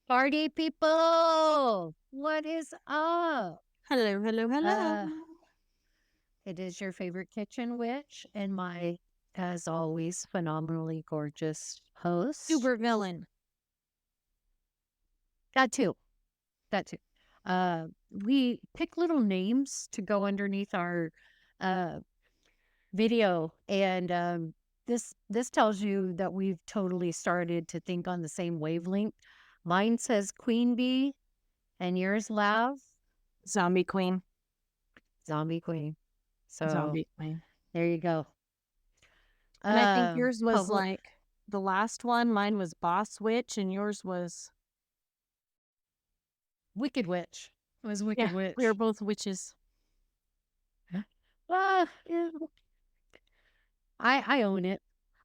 Party people, what is up? Hello, hello, hello. Uh, it is your favorite kitchen witch and my, as always, phenomenally gorgeous host. Super villain. That too. That too. We pick little names to go underneath our uh, video, and this tells you that we've totally started to think on the same wavelength. Mine says Queen Bee, and yours, Lav, Zombie queen. Zombie Queen. So Zombie queen. there you go. And I think yours was Public like the last one. Mine was boss witch, and yours was, Wicked Witch. It was yeah, Wicked we were Witch. both witches. Yeah, I own it.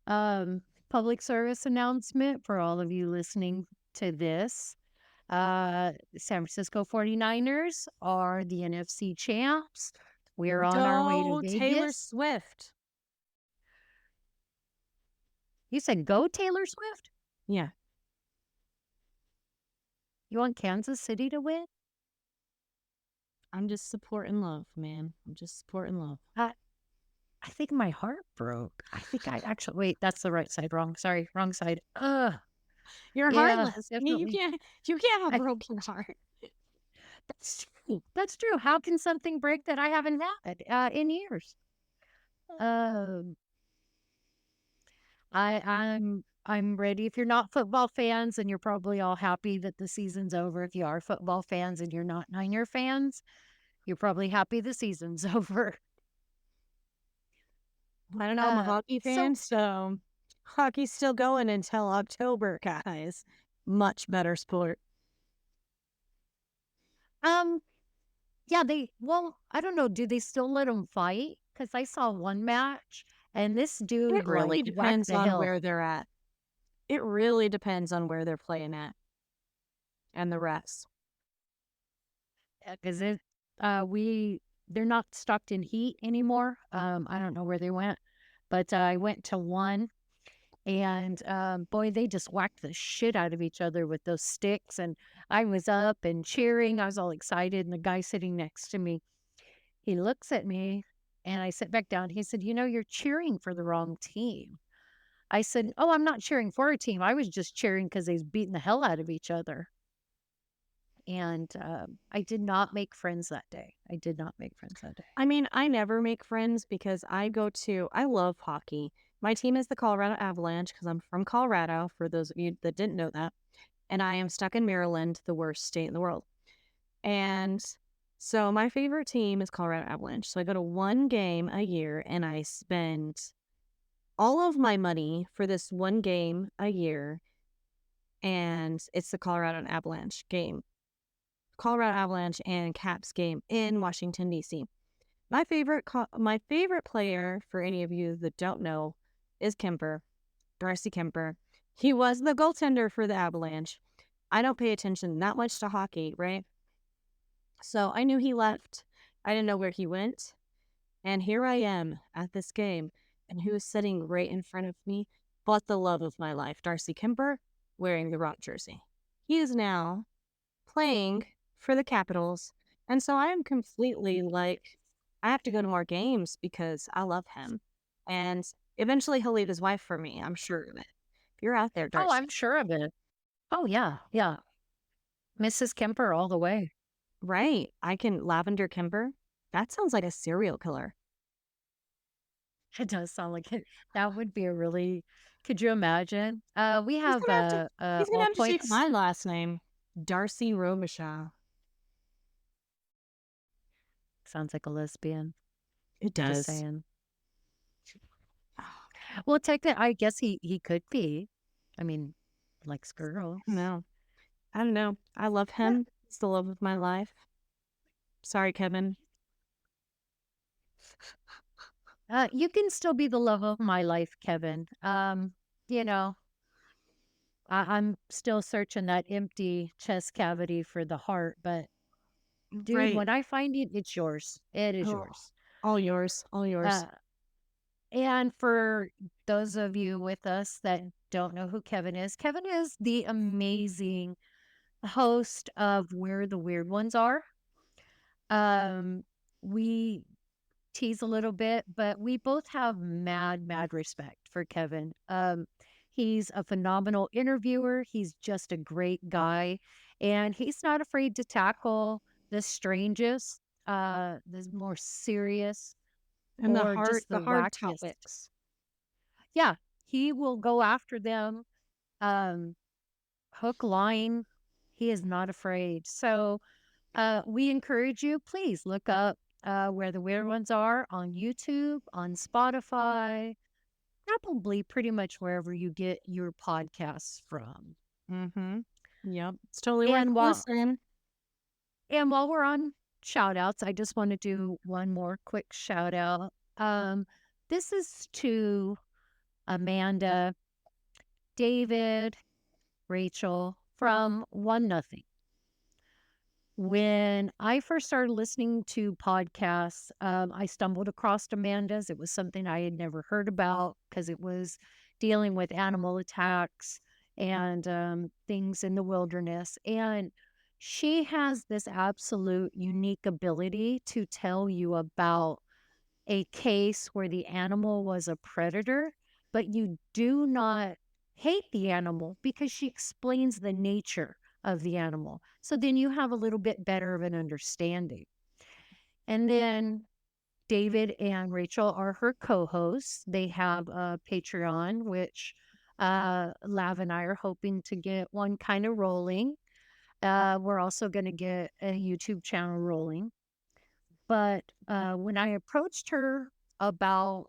Um, Public service announcement for all of you listening to this. San Francisco 49ers are the NFC champs. We're on our way to Go Taylor Vegas. Swift. You said go Taylor Swift? Yeah, You want Kansas City to win? I'm just supporting love, man. I'm just supporting love. I think my heart broke. I think I actually wait, that's the right side. Wrong. Sorry, wrong side. You're Yeah, heartless. You definitely. can't have a I broken heart. That's true. That's true. How can something break that I haven't had in years? Um, I'm ready. If you're not football fans, and you're probably all happy that the season's over. If you are football fans and you're not Niner fans, you're probably happy the season's over. I don't know. I'm a hockey So fan, so hockey's still going until October, guys. Much better sport. um yeah, I don't know, do they still let them fight? Because I saw one match and this It dude like really whacked depends the on hill. where they're at. It really depends on where they're playing at and the rest. Because they're not stocked in heat anymore. I don't know where they went, but I went to one, and boy, they just whacked the shit out of each other with those sticks. And I was up and cheering. I was all excited, and the guy sitting next to me, he looks at me, and I sit back down. He said, you're cheering for the wrong team." I said, "Oh, I'm not cheering for a team. I was just cheering because they was beating the hell out of each other." And I did not make friends that day. I did not make friends that day. I mean, I never make friends because I love hockey. My team is the Colorado Avalanche because I'm from Colorado, for those of you that didn't know that. And I am stuck in Maryland, the worst state in the world. And so my favorite team is Colorado Avalanche. So I go to one game a year and I spend all of my money for this one game a year. And it's the Colorado Avalanche game. Colorado Avalanche and Caps game in Washington, D.C. My favorite player, for any of you that don't know, is Kemper, Darcy Kemper. He was the goaltender for the Avalanche. I don't pay attention that much to hockey, right? So I knew he left. I didn't know where he went. And here I am at this game. And who is sitting right in front of me but the love of my life, Darcy Kemper, wearing the Rock jersey. He is now playing for the Capitals. And so I am completely like, I have to go to more games because I love him. And eventually he'll leave his wife for me. I'm sure of it. If you're out there, Oh, Darcy, I'm sure of it. Oh, yeah. Yeah. Mrs. Kemper all the way. right? I can Lavender Kimber. That sounds like a serial killer. It does sound like it. That would be a really, could you imagine? We He's have gonna have to he's gonna all have to take points. my last name. Darcy Robichaud. Sounds like a lesbian. It Just does. saying. Well, I guess he could be. I mean, likes girls. No. I don't know. I love Yeah. him. He's the love of my life. Sorry, Kevin. You can still be the love of my life, Kevin. You know, I'm still searching that empty chest cavity for the heart, but dude, Right. when I find it, it's yours. It is Oh, yours. all yours. All yours. Uh, and for those of you with us that don't know who Kevin is the amazing host of Where the Weird Ones Are. Um, we tease a little bit, but we both have mad, mad respect for Kevin. He's a phenomenal interviewer. He's just a great guy, and he's not afraid to tackle the strangest, the more serious, And or just the the hard wackiest. topics. Yeah, he will go after them, um, hook, line. He is not afraid. So we encourage you, please look up Where the Weird Ones Are on YouTube, on Spotify, probably pretty much wherever you get your podcasts from. Mm-hmm. Yep. It's totally worth And while listening. and while we're on shout outs, I just want to do one more quick shout out. Um, this is to Amanda, David, Rachel from One Nothing. When I first started listening to podcasts, I stumbled across Amanda's. It was something I had never heard about because it was dealing with animal attacks and things in the wilderness. And she has this absolute unique ability to tell you about a case where the animal was a predator, but you do not hate the animal because she explains the nature of the animal. So then you have a little bit better of an understanding. And then David and Rachel are her co hosts. They have a Patreon, which Lav and I are hoping to get one kind of rolling. We're also going to get a YouTube channel rolling. But when I approached her about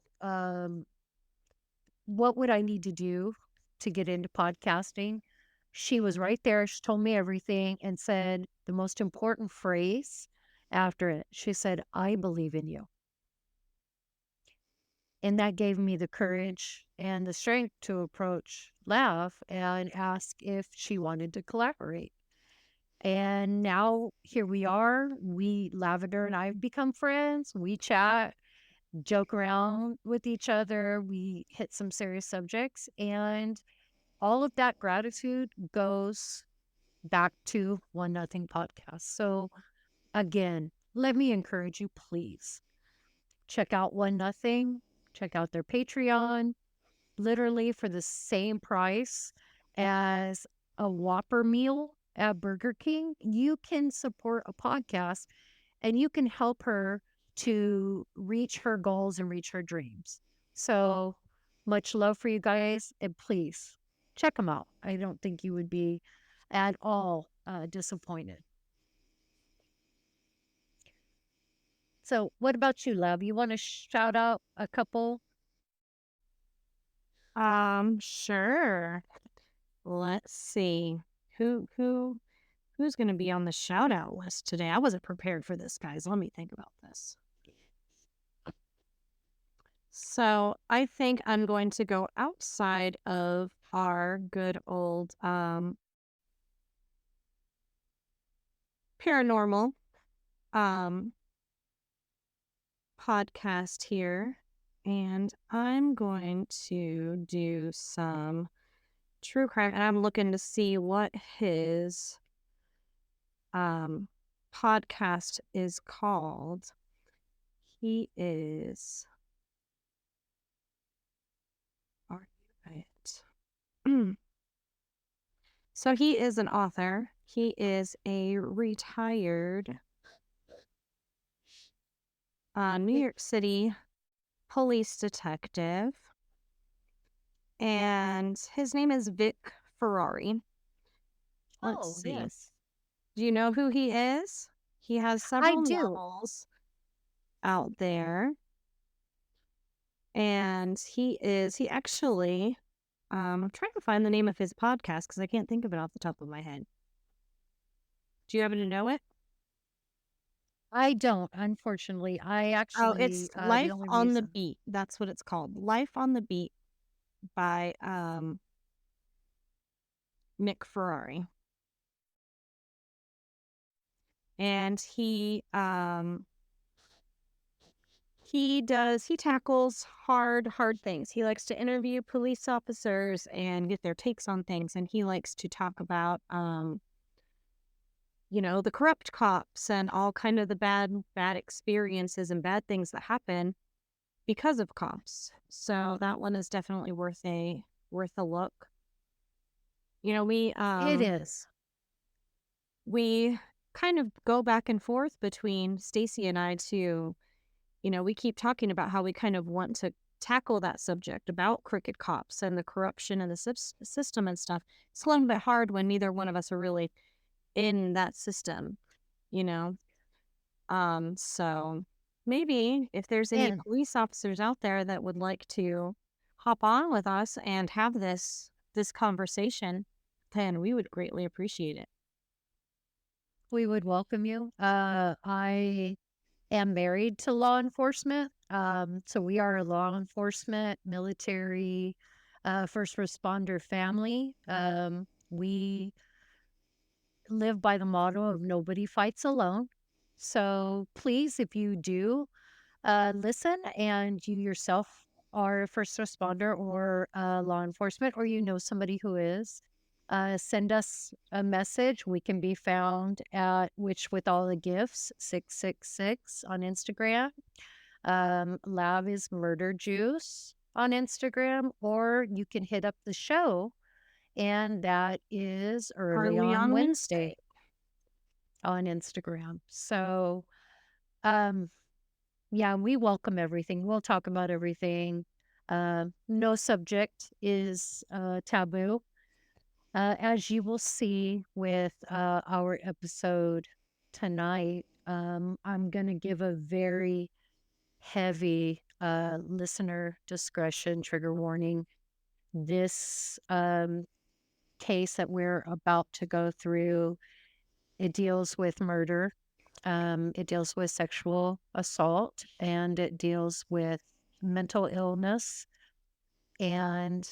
what would I need to do to get into podcasting, she was right there. She told me everything and said the most important phrase after it. She said, "I believe in you." And that gave me the courage and the strength to approach Laugh and ask if she wanted to collaborate. And now here we are. Lavender and I have become friends. We chat, joke around with each other. We hit some serious subjects, and all of that gratitude goes back to One Nothing podcast. So again, let me encourage you, please check out One Nothing, check out their Patreon, literally for the same price as a Whopper meal at Burger King. You can support a podcast and you can help her to reach her goals and reach her dreams. So much love for you guys. And please check them out. I don't think you would be at all disappointed. So, what about you, Love? You want to shout out a couple? Sure. Let's see. Who who's gonna be on the shout out list today? I wasn't prepared for this, guys. Let me think about this. So I think I'm going to go outside of our good old paranormal um podcast here. And I'm going to do some true crime. And I'm looking to see what his um podcast is called. He is are you right? So he is an author. He is a retired New York City police detective, and his name is Vic Ferrari. Let's Oh, see. yes. Do you know who he is? He has I several do. novels out there, and he actually I'm trying to find the name of his podcast because I can't think of it off the top of my head. Do you happen to know it? I don't, unfortunately. I Oh, it's actually, the Life only on the reason Beat. That's what it's called. Life on the Beat by Nick Ferrari. And he tackles hard things. He likes to interview police officers and get their takes on things, and he likes to talk about the corrupt cops and all kind of the bad experiences and bad things that happen because of cops. So that one is definitely worth a look. You know, It is. we kind of go back and forth between Stacy and I to, we keep talking about how we kind of want to tackle that subject about crooked cops and the corruption in the system and stuff. It's a little bit hard when neither one of us are really in that system, you know? So maybe if there's any And police officers out there that would like to hop on with us and have this conversation, then we would greatly appreciate it. we would welcome you. I am married to law enforcement. So we are a law enforcement, military, first responder family. We live by the motto of nobody fights alone. So please, if you do listen and you yourself are a first responder or law enforcement, or you know somebody who is, send us a message. We can be found at Which With All the Gifts 666 on Instagram. Lav is Murder Juice on Instagram, or you can hit up the show, and that is Early Early on on Wednesday Wednesday. on Instagram. So, um, yeah, we welcome everything. We'll talk about everything. No subject is taboo. As you will see with our episode tonight, I'm going to give a very heavy listener discretion trigger warning. This case that we're about to go through, it deals with murder. It deals with sexual assault, and it deals with mental illness and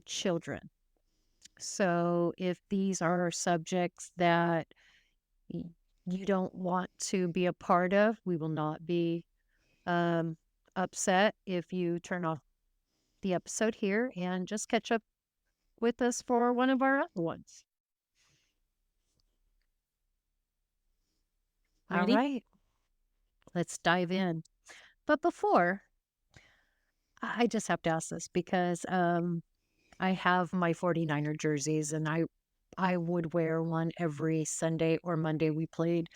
children. So, if these are subjects that y- you don't want to be a part of, we will not be um, upset if you turn off the episode here and just catch up with us for one of our other ones. All Ready? right, let's dive in. But before, I just have to ask this because I have my 49er jerseys, and I would wear one every Sunday or Monday we played.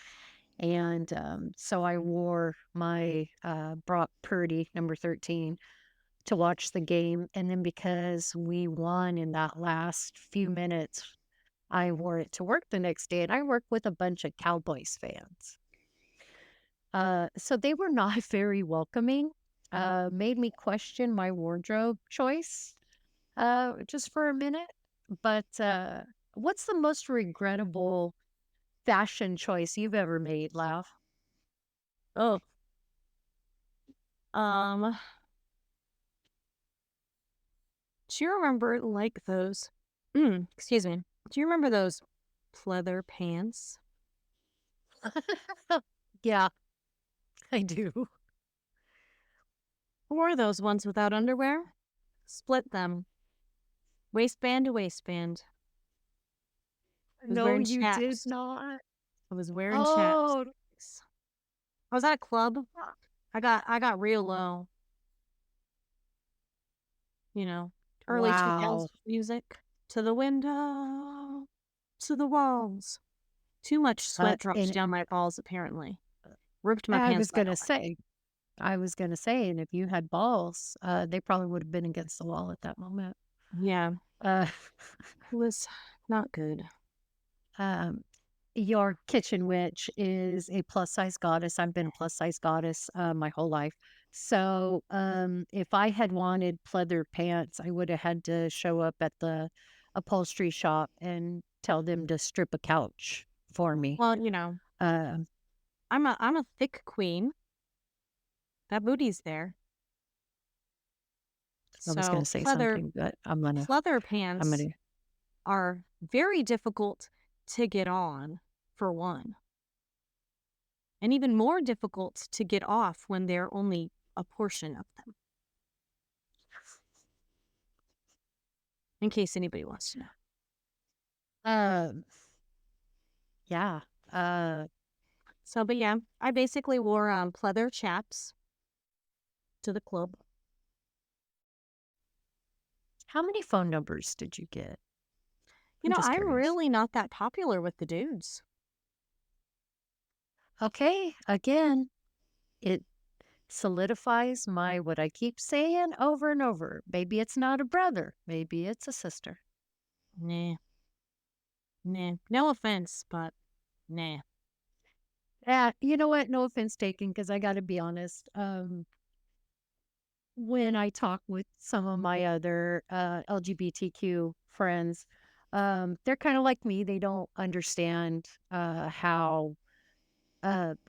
And so I wore my Brock Purdy number 13 to watch the game. And then because we won in that last few minutes, I wore it to work the next day. And I work with a bunch of Cowboys fans. So they were not very welcoming, made me question my wardrobe choice just for a minute. But what's the most regrettable fashion choice you've ever made, Lav? Oh, um, do you remember like those? Excuse me. Do you remember those pleather pants? Yeah, I do. Or those ones without underwear? Split them, waistband to waistband. I was No, wearing you did chaps. not. I was wearing chaps. Oh, I was at a club. I got real low. You know, early 2000s wow. music. To the window, to the walls. Too much sweat drops And down my balls, apparently. Ripped my I pants was wide gonna open. say, and if you had balls, they probably would have been against the wall at that moment. Yeah, Uh, it was not good. um, your kitchen witch is a plus size goddess. I've been a plus size goddess my whole life. So if I had wanted pleather pants, I would have had to show up at the upholstery shop and tell them to strip a couch for me. Well, Um, I'm a thick queen. That booty's there. I was gonna So say pleather something, but pleather I'm pants gonna. are very difficult to get on, for one, and even more difficult to get off when they're only a portion of them, in case anybody wants to know. Um, yeah. Uh, So, but yeah, I basically wore pleather chaps to the club. how many phone numbers did you get? You I'm know, just I'm curious. really not that popular with the dudes. Okay, again, it solidifies my what I keep saying over and over. Maybe it's not a brother, maybe it's a sister. Nah, nah. No offense, but nah. You know what? No offense taken, because I got to be honest. When I talk with some of my other LGBTQ friends, they're kind of like me. They don't understand how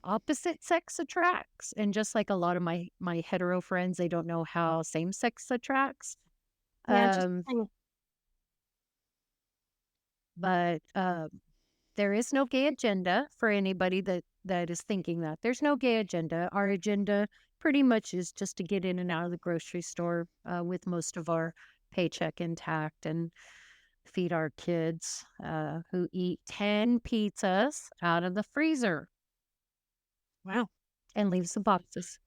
opposite sex attracts, and just like a lot of my hetero friends, they don't know how same sex attracts. Yeah, just Um, but there is no gay agenda for anybody that is thinking that. There's no gay agenda. Our agenda pretty much is just to get in and out of the grocery store with most of our paycheck intact and feed our kids who eat 10 pizzas out of the freezer wow. and leave some boxes.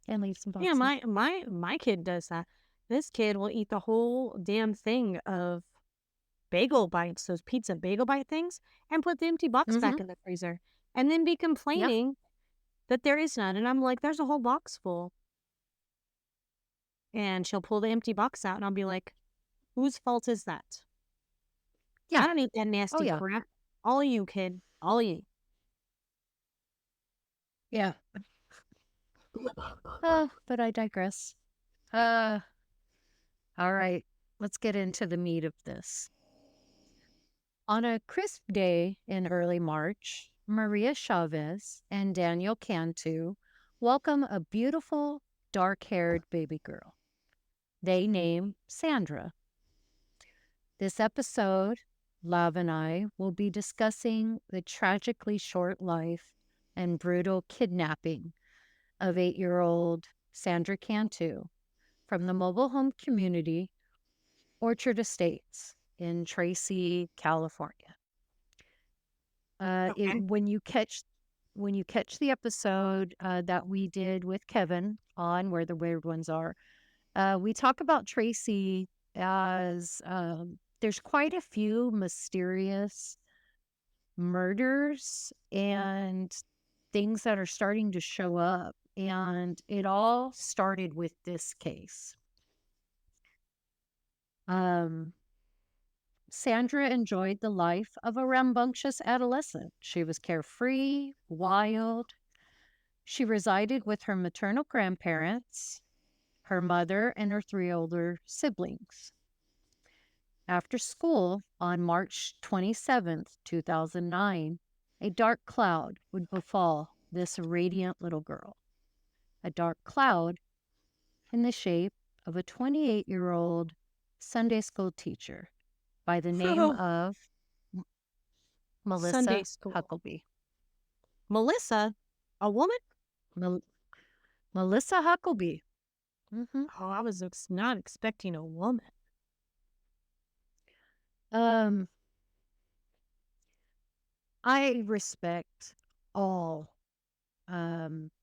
And leave some Yeah, boxes. my kid does that. This kid will eat the whole damn thing of bagel bites, those pizza bagel bite things, and put the empty box Mm-hmm. back in the freezer, and then be Yeah. complaining that there is none. And I'm like, there's a whole box full. And she'll pull the empty box out, and I'll be like, whose fault is that? Yeah. I don't eat that Oh, nasty yeah. crap. All of you, kid. All of you. Yeah. But I digress. All right. Let's get into the meat of this. On a crisp day in early March, Maria Chavez and Daniel Cantu welcome a beautiful, dark haired baby girl. They name Sandra. This episode, Lav and I will be discussing the tragically short life and brutal kidnapping of 8-year-old Sandra Cantu from the mobile home community Orchard Estates in Tracy, California. Okay. When you catch the episode that we did with Kevin on Where the Weird Ones Are, we talk about Tracy as there's quite a few mysterious murders and things that are starting to show up, and it all started with this case. Um, Sandra enjoyed the life of a rambunctious adolescent. She was carefree, wild. She resided with her maternal grandparents, her mother, and her 3 older siblings. After school, on March 27th, 2009, a dark cloud would befall this radiant little girl. A dark cloud in the shape of a 28-year-old Sunday school teacher by the name Oh, of Sunday Melissa school. Huckabee. Melissa, a woman? Mel- Melissa Huckabee. Hmm. Oh, I was not expecting a woman. Um, I respect all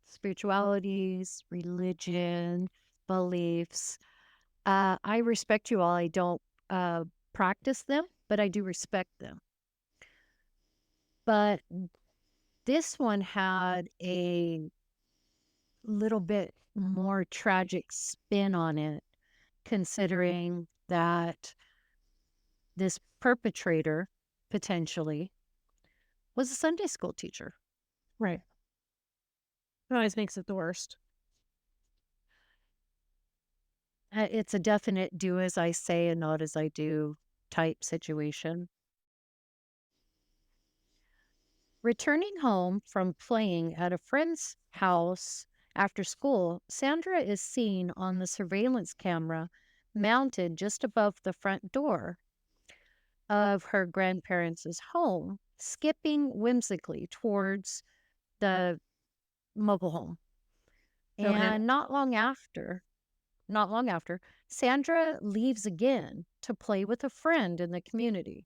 spiritualities, religion, beliefs. I respect you all. I don't uh, practice them, but I do respect them. But this one had a little bit more tragic spin on it, considering that this perpetrator potentially was a Sunday school teacher. Right. It always makes it the worst. It's a definite do as I say and not as I do type situation. Returning home from playing at a friend's house after school, Sandra is seen on the surveillance camera mounted just above the front door of her grandparents' home, skipping whimsically towards the mobile home. Okay. And not long after, Sandra leaves again to play with a friend in the community.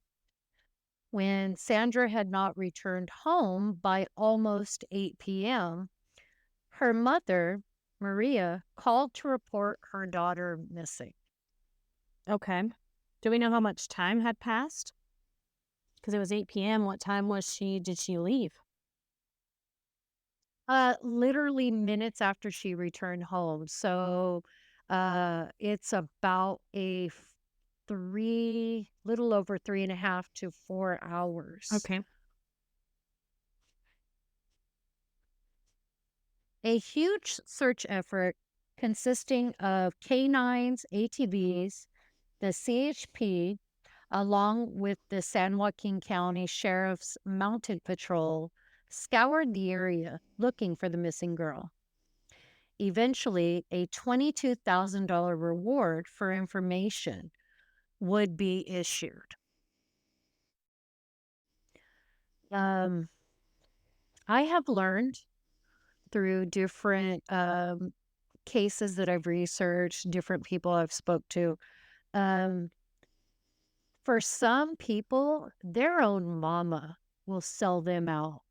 When Sandra had not returned home by almost 8 p.m., her mother, Maria, called to report her daughter missing. Okay. Do we know how much time had passed? Because it was 8 p.m. What time did she leave? Literally minutes after she returned home. So, it's about little over 3.5 to 4 hours. Okay. A huge search effort consisting of canines, ATVs, the CHP, along with the San Joaquin County Sheriff's Mounted Patrol, scoured the area looking for the missing girl. Eventually, a $22,000 reward for information would be issued. Um, I have learned through different cases that I've researched, different people I've spoke to. Um, for some people, their own mama will sell them out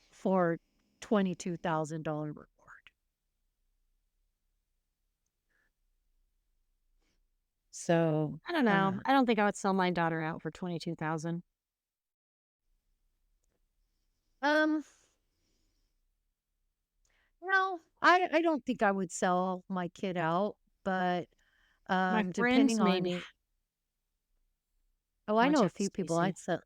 for $22,000 reward. So, I don't know. I don't think I would sell my daughter out for 22,000. um, no, I don't think I would sell my kid out, but My friends depending on maybe. oh, I Watch know a out, few people Stacy. I'd sell.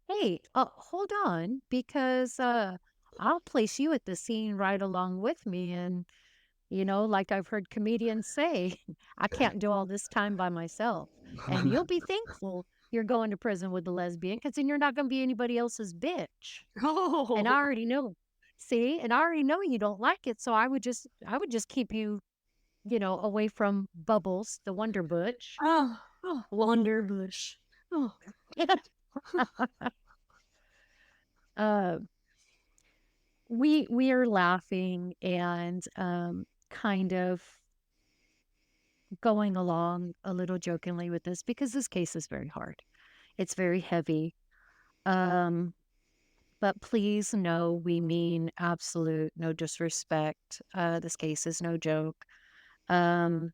Hey, hold on, because I'll place you at the scene right along with me. And, like I've heard comedians say, I can't do all this time by myself. And you'll be thankful you're going to prison with the lesbian because then you're not going to be anybody else's bitch. And I Oh, already know. See, and I already know you don't like it. So I would just keep you, away from Bubbles, the Wonder Butch. oh, Wonderbush. Oh, uh, we are laughing and kind of going along a little jokingly with this because this case is very hard. It's very heavy. Um, but please know we mean absolute no disrespect. This case is no joke. Um,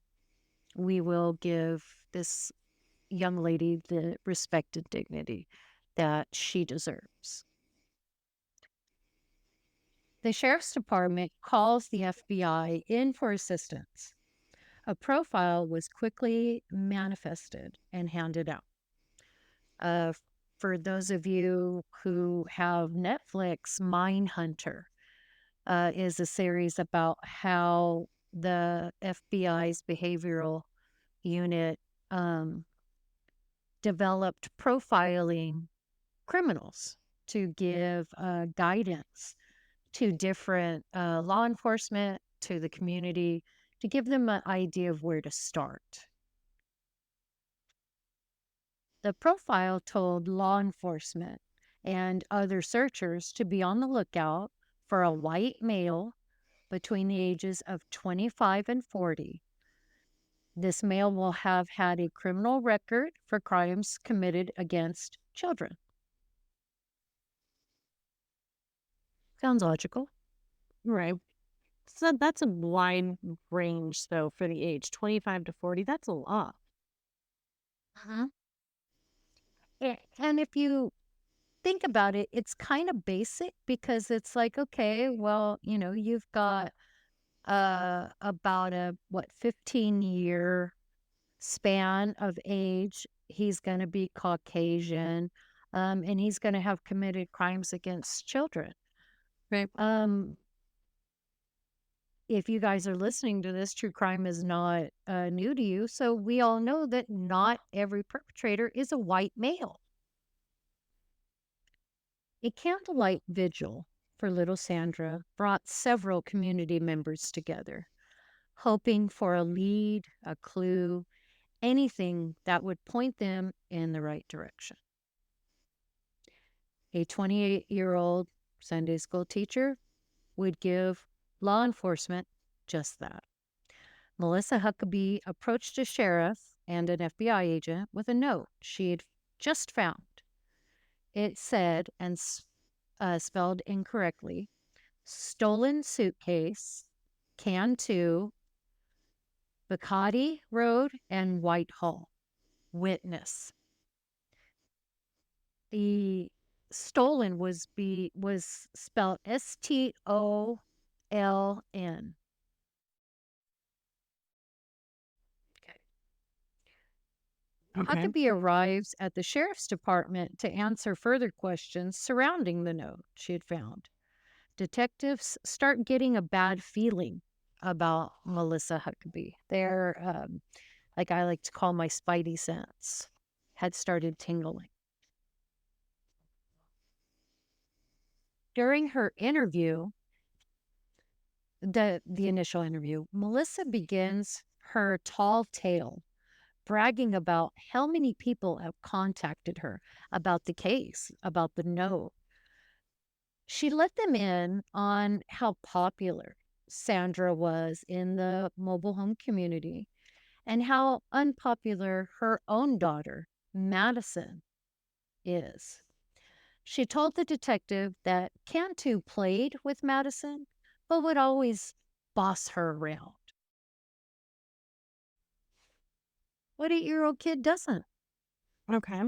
we will give this young lady the respect and dignity that she deserves. The sheriff's department calls the FBI in for assistance. A profile was quickly manifested and handed out. Uh, for those of you who have Netflix, Mindhunter is a series about how the FBI's behavioral unit um, developed profiling criminals to give guidance to different law enforcement, to the community, to give them an idea of where to start. The profile told law enforcement and other searchers to be on the lookout for a white male between the ages of 25 and 40. This male will have had a criminal record for crimes committed against children. Sounds logical. right. So that's a wide range, though, for the age 25 to 40. That's a lot. Mhm. And if you think about it, it's kind of basic because it's like, okay, well, you've got about a what 15-year span of age. He's going to be Caucasian, and he's going to have committed crimes against children. Right. Um, if you guys are listening to this, true crime is not new to you. So we all know that not every perpetrator is a white male. A candlelight vigil for little Sandra brought several community members together, hoping for a lead, a clue, anything that would point them in the right direction. A 28-year-old Sunday school teacher would give law enforcement just that. Melissa Huckabee approached a sheriff and an FBI agent with a note she had just found. It said, and spelled incorrectly, stolen suitcase, Cantu, Bacati Road, and Whitehall. Witness. The stolen was spelled Stoln. Okay. Okay. Huckabee arrives at the sheriff's department to answer further questions surrounding the note she had found. Detectives start getting a bad feeling about Melissa Huckabee. Like I like to call my spidey sense, had started tingling. During her interview, the initial interview, Melissa begins her tall tale, bragging about how many people have contacted her about the case, about the note. She let them in on how popular Sandra was in the mobile home community and how unpopular her own daughter, Madison, is. She told the detective that Cantu played with Madison, but would always boss her around. What 8-year-old kid doesn't? Okay.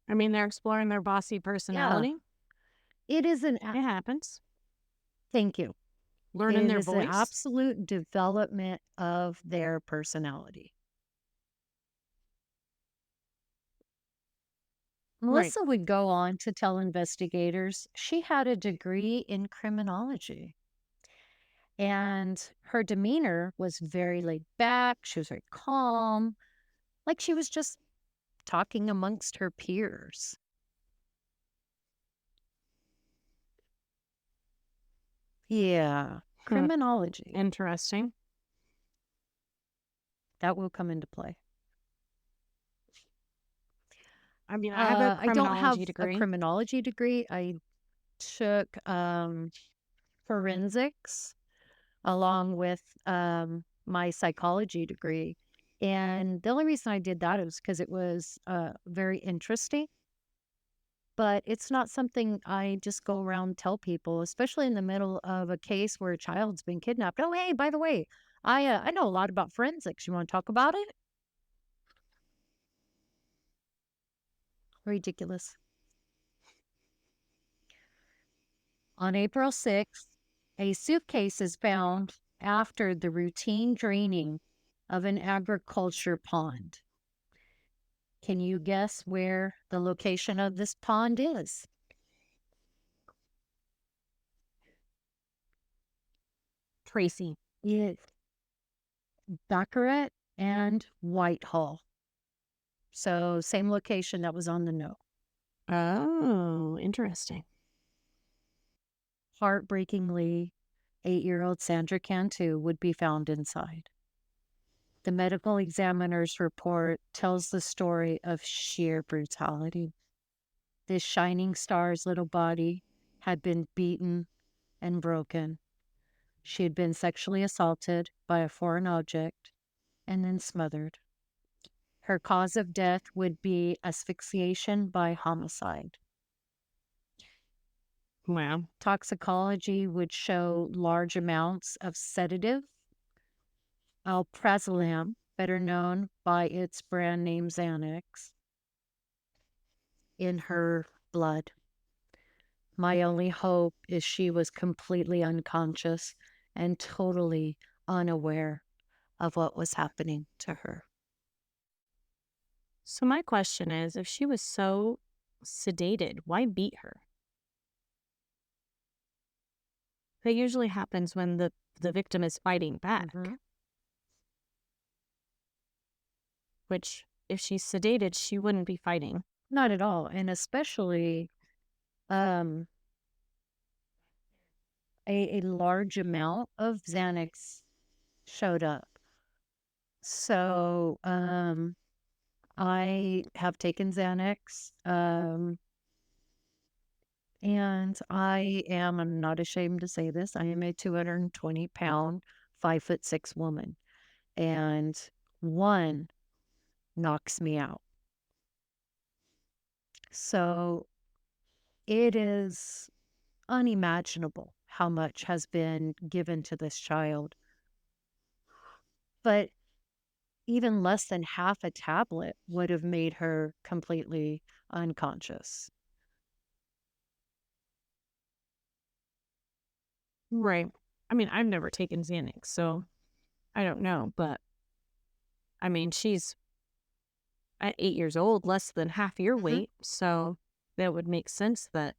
I mean, they're exploring their bossy Yeah, personality. it is It happens. thank you. Learning It their is an voice. absolute development of their personality. Right. Melissa would go on to tell investigators she had a degree in criminology and her demeanor was very laid back. She was very calm, like she was just talking amongst her peers. Yeah, Hmm. criminology. Interesting. That will come into play. I mean, I have a I don't have criminology a degree. criminology degree. I took forensics along with my psychology degree. And the only reason I did that is because it was very interesting. But it's not something I just go around and tell people, especially in the middle of a case where a child's been kidnapped. Oh, hey, by the way, I know a lot about forensics. You want to talk about it? Ridiculous. On April 6th, a suitcase is found after the routine draining of an agriculture pond. Can you guess where the location of this pond is? Tracy. It's Baccarat and Whitehall. So, same location that was on the note. Oh, interesting. Heartbreakingly, 8-year-old Sandra Cantu would be found inside. The medical examiner's report tells the story of sheer brutality. This shining star's little body had been beaten and broken. She had been sexually assaulted by a foreign object and then smothered. Her cause of death would be asphyxiation by homicide. Wow. Toxicology would show large amounts of sedative, alprazolam, better known by its brand name Xanax, in her blood. My only hope is she was completely unconscious and totally unaware of what was happening to her. So my question is, if she was so sedated, why beat her? That usually happens when the victim is fighting back, Mhm. which if she's sedated, she wouldn't be fighting. Not at all. And especially um, a large amount of Xanax showed up. So I have taken Xanax And I'm not ashamed to say this, I am a 220-pound, 5'6" woman, and one knocks me out. So it is unimaginable how much has been given to this child. But even less than half a tablet would have made her completely unconscious. Right. I mean, I've never taken Xanax, so I don't know. But I mean, she's at 8 years old, less than half your Mhm. weight. So that would make sense that,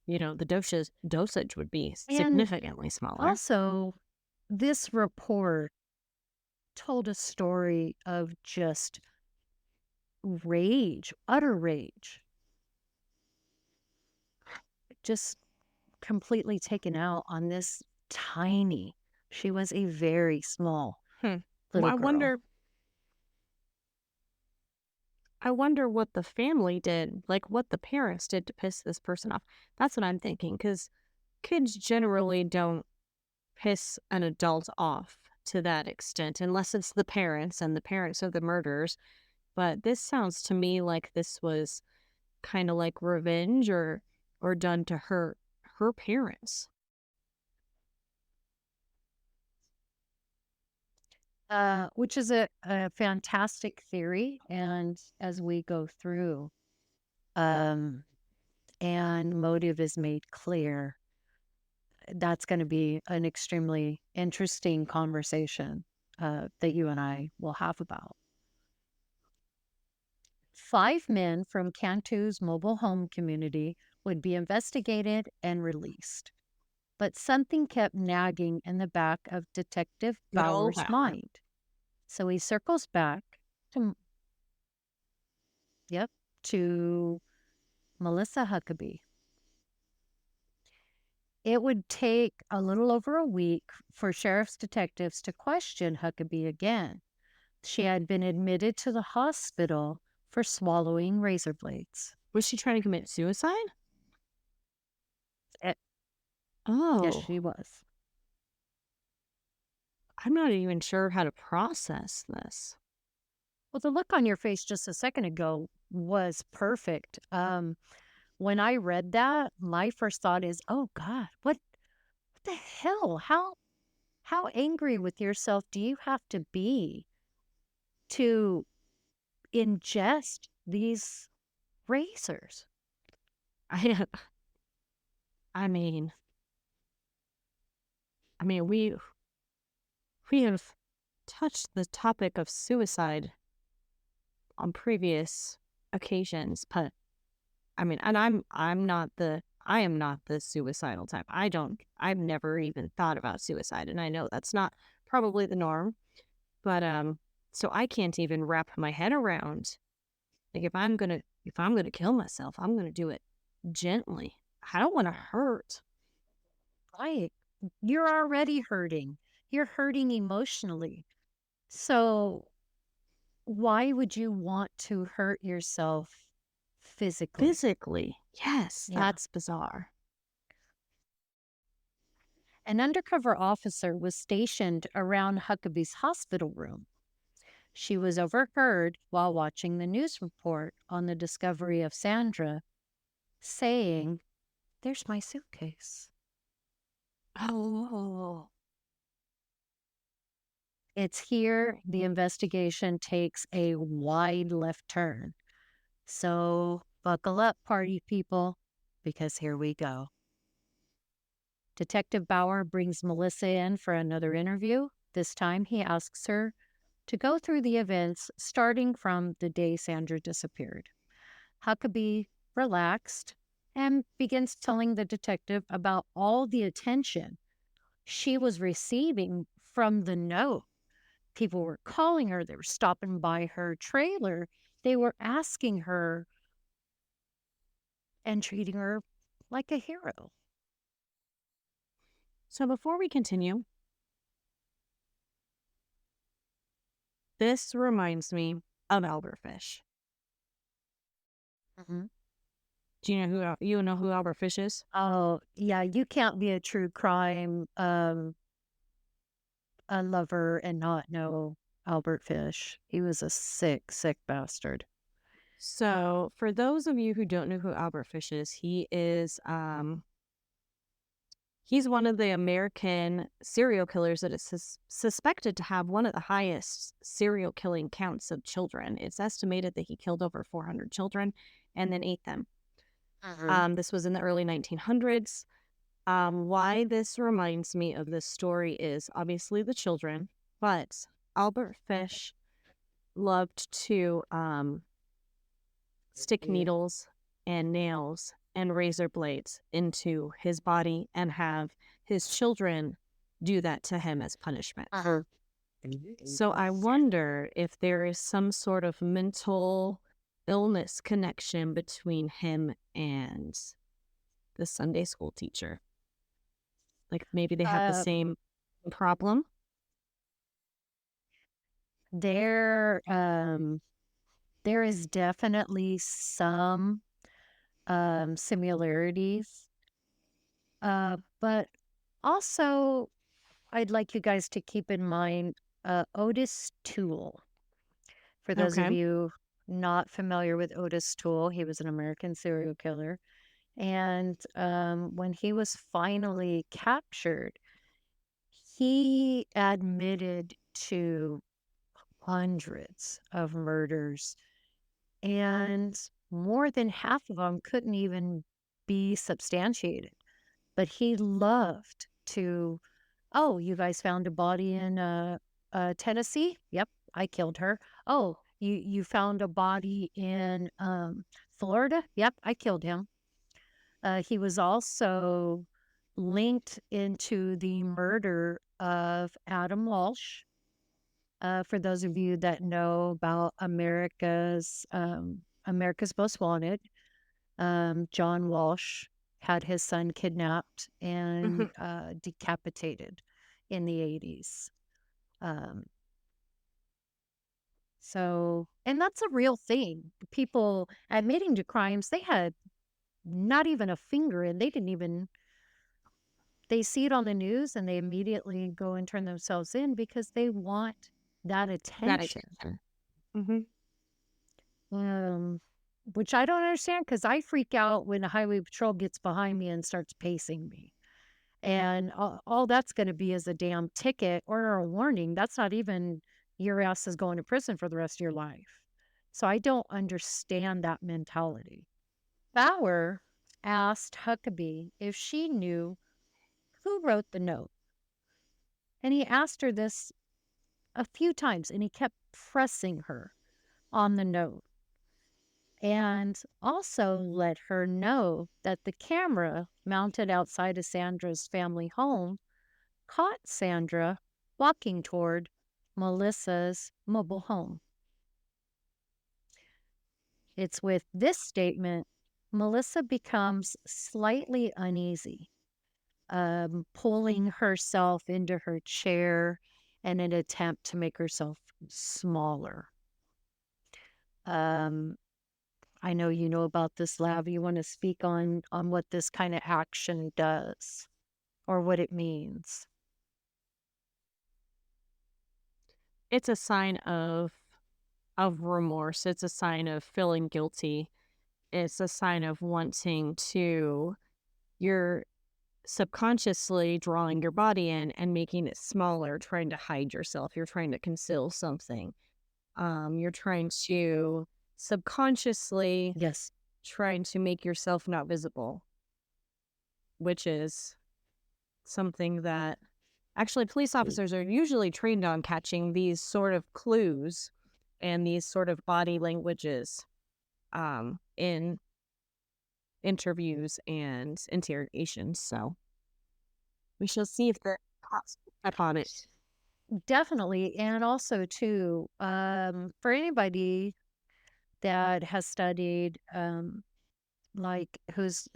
the dosage would be And significantly smaller. also, this report told a story of just rage, utter rage, just completely taken out on this tiny, she was a very small Hmm. Well, little girl. I wonder what the family did, like what the parents did to piss this person off. That's what I'm thinking, because kids generally don't piss an adult off to that extent, unless it's the parents and the parents of the murderers. But this sounds to me like this was kind of like revenge or done to her parents. Which is a fantastic theory. And as we go through, um, and motive is made clear, that's going to be an extremely interesting conversation that you and I will have about. 5 men from Cantu's mobile home community would be investigated and released. But something kept nagging in the back of Detective Good old Bauer's Bauer. mind. So he circles back to, yep, to Melissa Huckabee. It would take a little over a week for sheriff's detectives to question Huckabee again. She had been admitted to the hospital for swallowing razor blades. Was she trying to commit suicide? Eh, yes, she Oh, was. I'm not even sure how to process this. Well, the look on your face just a second ago was perfect. When I read that, my first thought is, "Oh God, what the hell? How angry with yourself do you have to be to ingest these razors?" I I mean, we have touched the topic of suicide on previous occasions, but I mean, and I am not the suicidal type. I've never even thought about suicide, and I know that's not probably the norm, but so I can't even wrap my head around, like, if I'm gonna kill myself, I'm gonna do it gently. I don't want to hurt. Right. You're already hurting. You're hurting emotionally. So why would you want to hurt yourself physically? Physically, yes, Yeah. that's bizarre. An undercover officer was stationed around Huckabee's hospital room. She was overheard while watching the news report on the discovery of Sandra, saying, "There's my suitcase." Oh, It's here the investigation takes a wide left turn. So buckle up, party people, because here we go. Detective Bauer brings Melissa in for another interview. This time he asks her to go through the events starting from the day Sandra disappeared. Huckabee relaxed and begins telling the detective about all the attention she was receiving from the note. People were calling her, they were stopping by her trailer, they were asking her and treating her like a hero. so before we continue, this reminds me of elderfish. Mhm. Do you know who Albert Fish is? Oh, yeah, you can't be a true crime, a lover and not know Albert Fish. He was a sick, sick bastard. So, for those of you who don't know who Albert Fish is, he's one of the American serial killers that is suspected to have one of the highest serial killing counts of children. It's estimated that he killed over 400 children and then ate them. Mhm. This was in the early 1900s. Why this reminds me of this story is obviously the children, but Albert Fish loved to stick needles and nails and razor blades into his body and have his children do that to him as punishment. Uh-huh. So I wonder if there is some sort of mental illness connection between him and the Sunday school teacher. Like maybe they have the Uh, same problem. there, there is definitely some, similarities, but also I'd like you guys to keep in mind, Otis Toole. For those of Okay. you not familiar with Otis Toole, he was an American serial killer. And when he was finally captured, he admitted to hundreds of murders, and more than half of them couldn't even be substantiated. But he loved to, oh, you guys found a body in Tennessee? Yep, I killed her. Oh, you found a body in Florida? Yep, I killed him. He was also linked into the murder of Adam Walsh. For those of you that know about America's Most Wanted, John Walsh had his son kidnapped and Mhm. decapitated in the 80s. Um, and that's a real thing. People admitting to crimes they had not even a finger in. They didn't even they see it on the news and they immediately go and turn themselves in because they want that That attention. attention. Hmm. Um, which I don't understand because I freak out when a highway patrol gets behind me and starts pacing me. And all that's going to be is a damn ticket or a warning. That's not even your ass is going to prison for the rest of your life. So I don't understand that mentality. Bauer asked Huckabee if she knew who wrote the note. And he asked her this a few times and he kept pressing her on the note and also let her know that the camera mounted outside of Sandra's family home caught Sandra walking toward Melissa's mobile home. It's with this statement, Melissa becomes slightly uneasy, pulling herself into her chair in an attempt to make herself smaller. Um, I know you know about this, Lav. You want to speak on what this kind of action does or what it means? It's a sign of remorse. It's a sign of feeling guilty. It's a sign of wanting to you're subconsciously drawing your body in and making it smaller, trying to hide yourself. You're trying to conceal something. You're trying to subconsciously Yes. trying to make yourself not visible, which is something that actually police officers are usually trained on catching these sort of clues and these sort of body languages in interviews and interrogations. So we shall see if the cops pick up on it. Definitely. And also too, for anybody that has studied like who's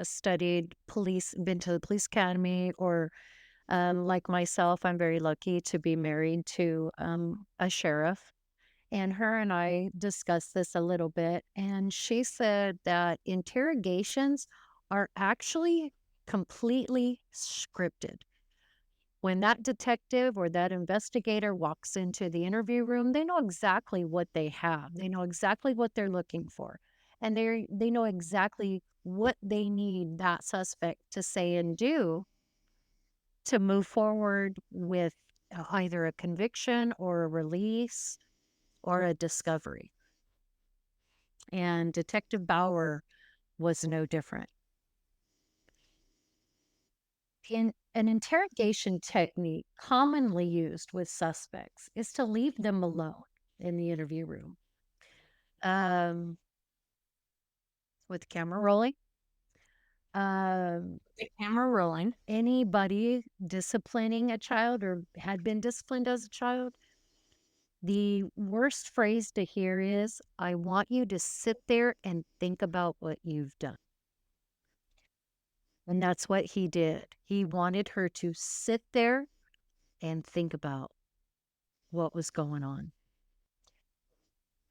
studied police, been to the police academy, or like myself, I'm very lucky to be married to a sheriff. And her and I discussed this a little bit, and she said that interrogations are actually completely scripted. When that detective or that investigator walks into the interview room, they know exactly what they have. They know exactly what they're looking for. And they know exactly what they need that suspect to say and do to move forward with either a conviction or a release or a discovery. And Detective Bauer was no different. In an interrogation technique commonly used with suspects is to leave them alone in the interview room, um, with the camera rolling. Um, The camera rolling. Anybody disciplining a child or had been disciplined as a child, the worst phrase to hear is, I want you to sit there and think about what you've done. And that's what he did. He wanted her to sit there and think about what was going on.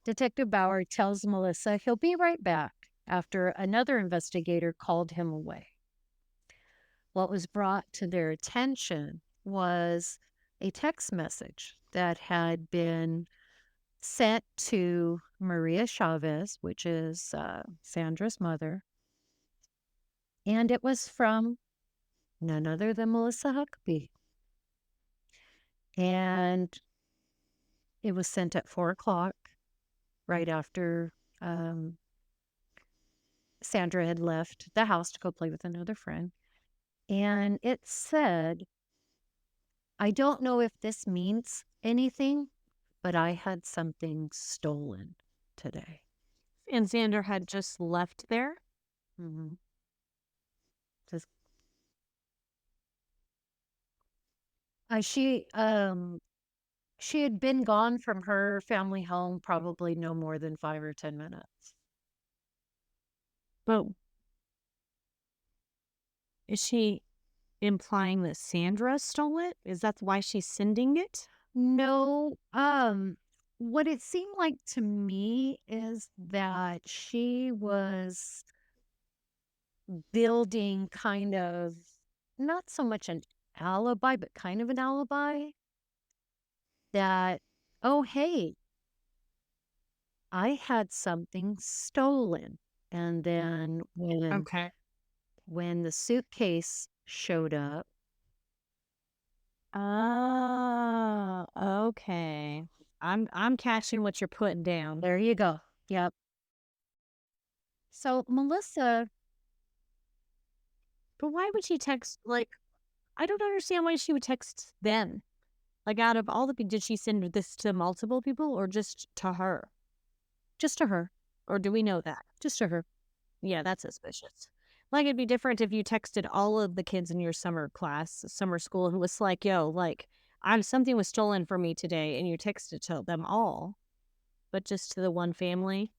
Detective Bauer tells Melissa he'll be right back after another investigator called him away. What was brought to their attention was a text message that had been sent to Maria Chavez, which is Sandra's mother, and it was from none other than Melissa Huckabee. And it was sent at 4 o'clock, right after um, Sandra had left the house to go play with another friend. And it said, I don't know if this means anything, but I had something stolen today. And Xander had just left there. Mm-hmm. Says, uh, she um she had been gone from her family home probably no more than 5 or 10 minutes. But is she implying that Sandra stole it? Is that why she's sending it? No, what it seemed like to me is that she was building kind of not so much an alibi, but kind of an alibi that, oh, hey, I had something stolen. And then Okay. when the suitcase showed up, Oh, okay. I'm catching what you're putting down. there you go. Yep. So Melissa, But why would she text like I don't understand why she would text them. Like out of all the did she send this to multiple people or just to her? just to her, Or do we know that? just to her. Yeah, that's suspicious. Like it'd be different if you texted all of the kids in your summer class, summer school, who was like, "Yo, like, I'm something was stolen from me today," and you texted to them all, but just to the one family.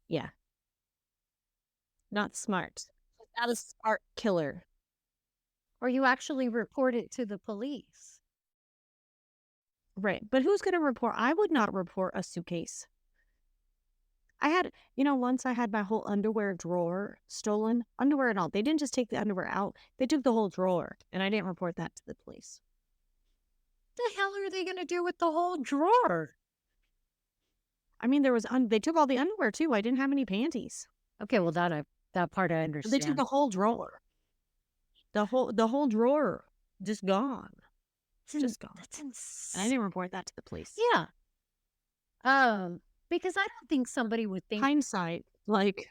Yeah, not smart. Not a smart killer. Or you actually report it to the police. Right. But who's going to report? I would not report a suitcase. I had, once I had my whole underwear drawer stolen, underwear and all. They didn't just take the underwear out, they took the whole drawer, and I didn't report that to the police. The hell are they going to do with the whole drawer? I mean, they took all the underwear too. I didn't have any panties. Okay, well that part I They took understand. the whole drawer. The whole drawer just gone. Just gone. That's And I didn't report that to the police. yeah. Um, because I don't think somebody would think. Hindsight, like,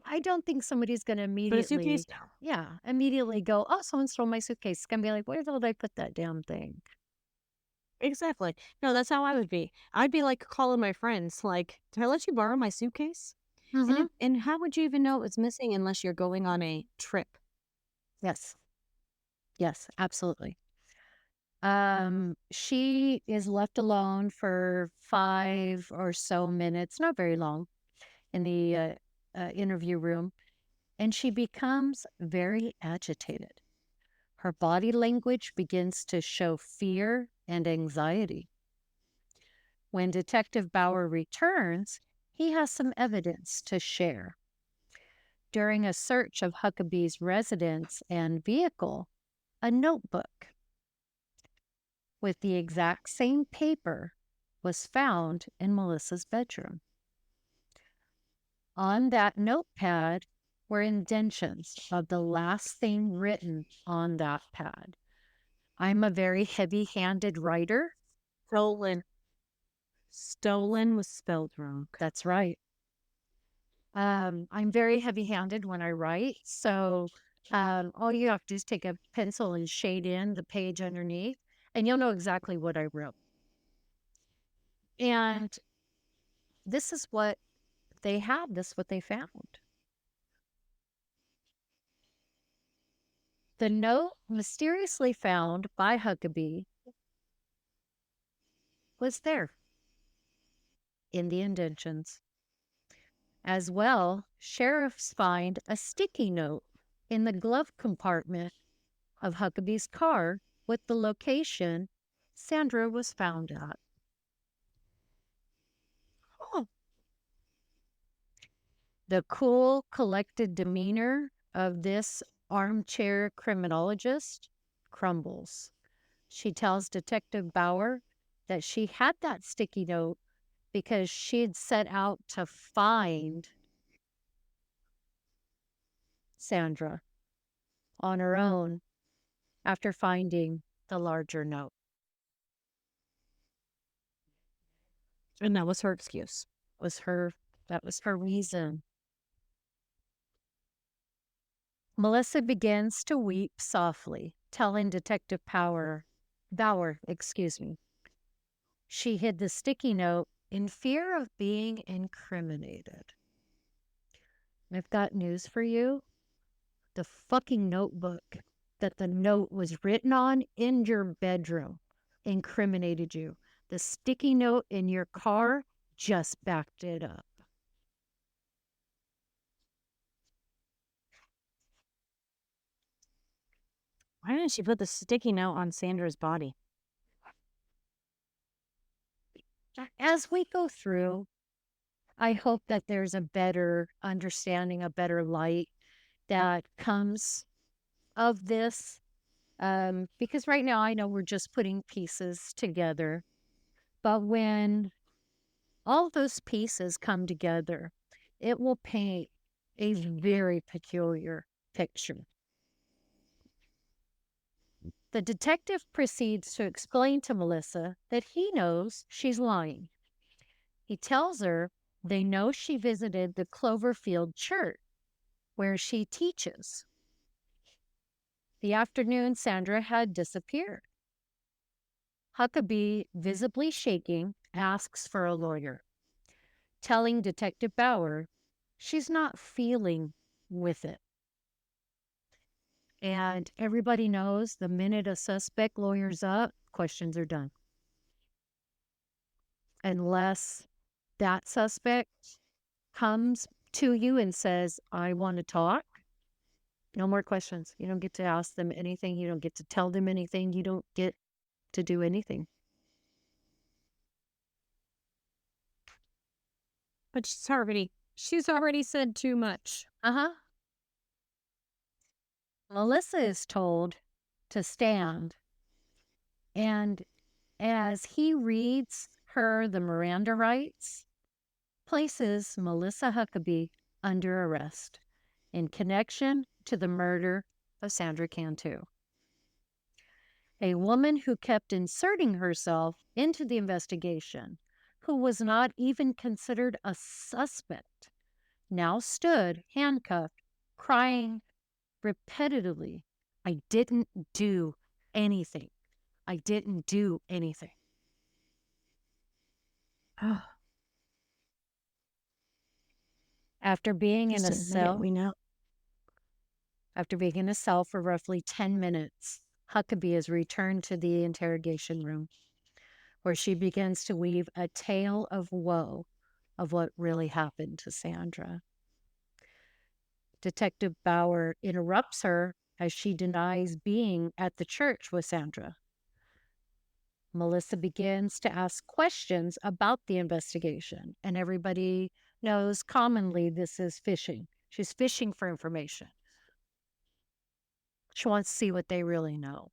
I don't think somebody's going to but a suitcase, immediately, no. yeah, immediately go, oh, someone stole my suitcase. It's going to be like, where the hell did I put that damn thing? Exactly. No, that's how I would be. I'd be like calling my friends, like, "Did I let you borrow my suitcase?" Mm-hmm. And how would you even know it was missing unless you're going on a trip? Yes. Yes, absolutely. She is left alone for 5 or so minutes, not very long, in the interview room, and she becomes very agitated. Her body language begins to show fear and anxiety. When Detective Bauer returns, he has some evidence to share. During a search of Huckabee's residence and vehicle, a notebook with the exact same paper was found in Melissa's bedroom. On that notepad were indentions of the last thing written on that pad. I'm a very heavy handed writer. Stolen. Stolen was spelled wrong. That's right. I'm very heavy handed when I write. So all you have to do is take a pencil and shade in the page underneath, and you'll know exactly what I wrote. And this is what they had, this is what they found. The note mysteriously found by Huckabee was there in the indentions. As well, sheriffs find a sticky note in the glove compartment of Huckabee's car with the location Sandra was found at. Oh, The cool, collected demeanor of this armchair criminologist crumbles. She tells Detective Bauer that she had that sticky note because she'd set out to find Sandra on her own after finding the larger note. and that was her excuse. Was her That was her reason. Melissa begins to weep softly, telling Detective Bauer, she hid the sticky note in fear of being incriminated. I've got news for you. The fucking notebook that the note was written on in your bedroom incriminated you. The sticky note in your car just backed it up. Why didn't she put the sticky note on Sandra's body? As we go through, I hope that there's a better understanding, a better light that comes of this. Because right now I know we're just putting pieces together. But when all those pieces come together, it will paint a very peculiar picture. The detective proceeds to explain to Melissa that he knows she's lying. He tells her they know she visited the Cloverfield church where she teaches. The afternoon Sandra had disappeared. Huckabee, visibly shaking, asks for a lawyer, telling Detective Bauer she's not feeling with it. And everybody knows the minute a suspect lawyers up, questions are done. Unless that suspect comes to you and says, I want to talk, no more questions. You don't get to ask them anything. You don't get to tell them anything. You don't get to do anything. But she's already said too much. Uh-huh. Melissa is told to stand, and as he reads her the Miranda rights, places Melissa Huckabee under arrest in connection to the murder of Sandra Cantu, a woman who kept inserting herself into the investigation, who was not even considered a suspect, now stood handcuffed, crying repetitively, I didn't do anything. I didn't do anything. Oh, After being in just a admit it. cell, We know. After being in a cell for roughly 10 minutes, Huckabee is returned to the interrogation room, where she begins to weave a tale of woe of what really happened to Sandra. Detective Bauer interrupts her as she denies being at the church with Sandra. Melissa begins to ask questions about the investigation, and everybody knows commonly this is fishing. She's fishing for information. She wants to see what they really know.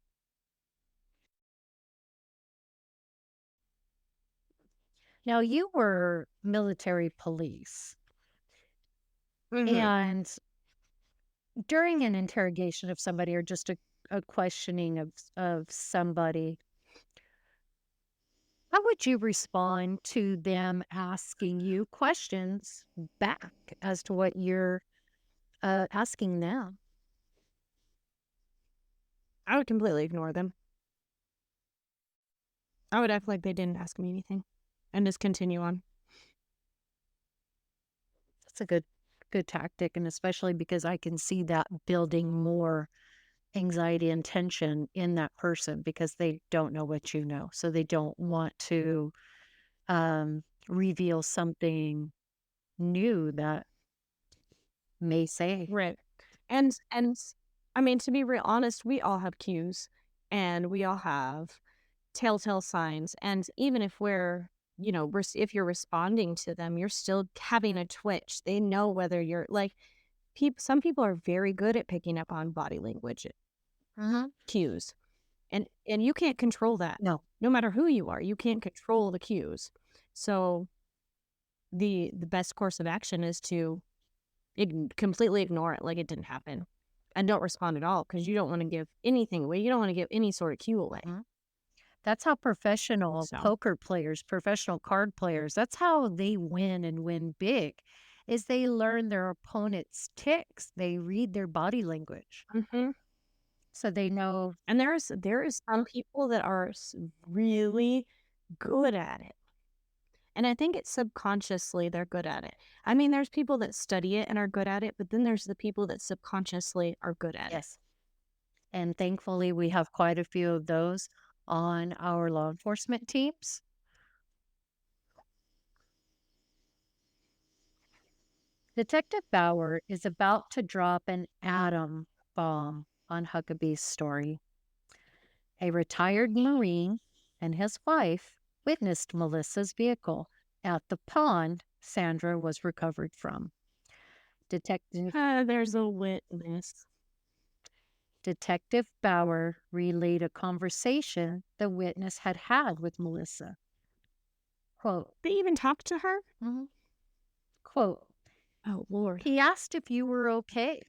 Now, you were military police, Hmm. and during an interrogation of somebody or just a questioning of somebody, how would you respond to them asking you questions back as to what you're asking them? I would completely ignore them. I would act like they didn't ask me anything and just continue on. That's a good tactic, and especially because I can see that building more anxiety and tension in that person because they don't know what you know. So they don't want to reveal something new that may say. Right. And I mean, to be real honest, we all have cues and we all have telltale signs. And even if if you're responding to them, you're still having a twitch. They know whether you're like some people are very good at picking up on body language Mhm. cues. And you can't control that. No. No matter who you are, you can't control the cues. So the best course of action is to completely ignore it like it didn't happen and don't respond at all because you don't want to give anything away. You don't want to give any sort of cue away. Mhm. That's how professional So, poker players, professional card players, that's how they win and win big, is they learn their opponent's ticks. They read their body language. mhm. So they know. And there is some people that are really good at it. And I think it's subconsciously they're good at it. I mean, there's people that study it and are good at it, but then there's the people that subconsciously are good at it. Yes. And thankfully, we have quite a few of those on our law enforcement teams. Detective Bauer is about to drop an atom bomb on Huckabee's story. A retired Marine and his wife witnessed Melissa's vehicle at the pond Sandra was recovered from. Detective There's a witness. Detective Bauer relayed a conversation the witness had had with Melissa. Quote, They even talked to her? mhm, quote, Oh, Lord. he asked if you were okay,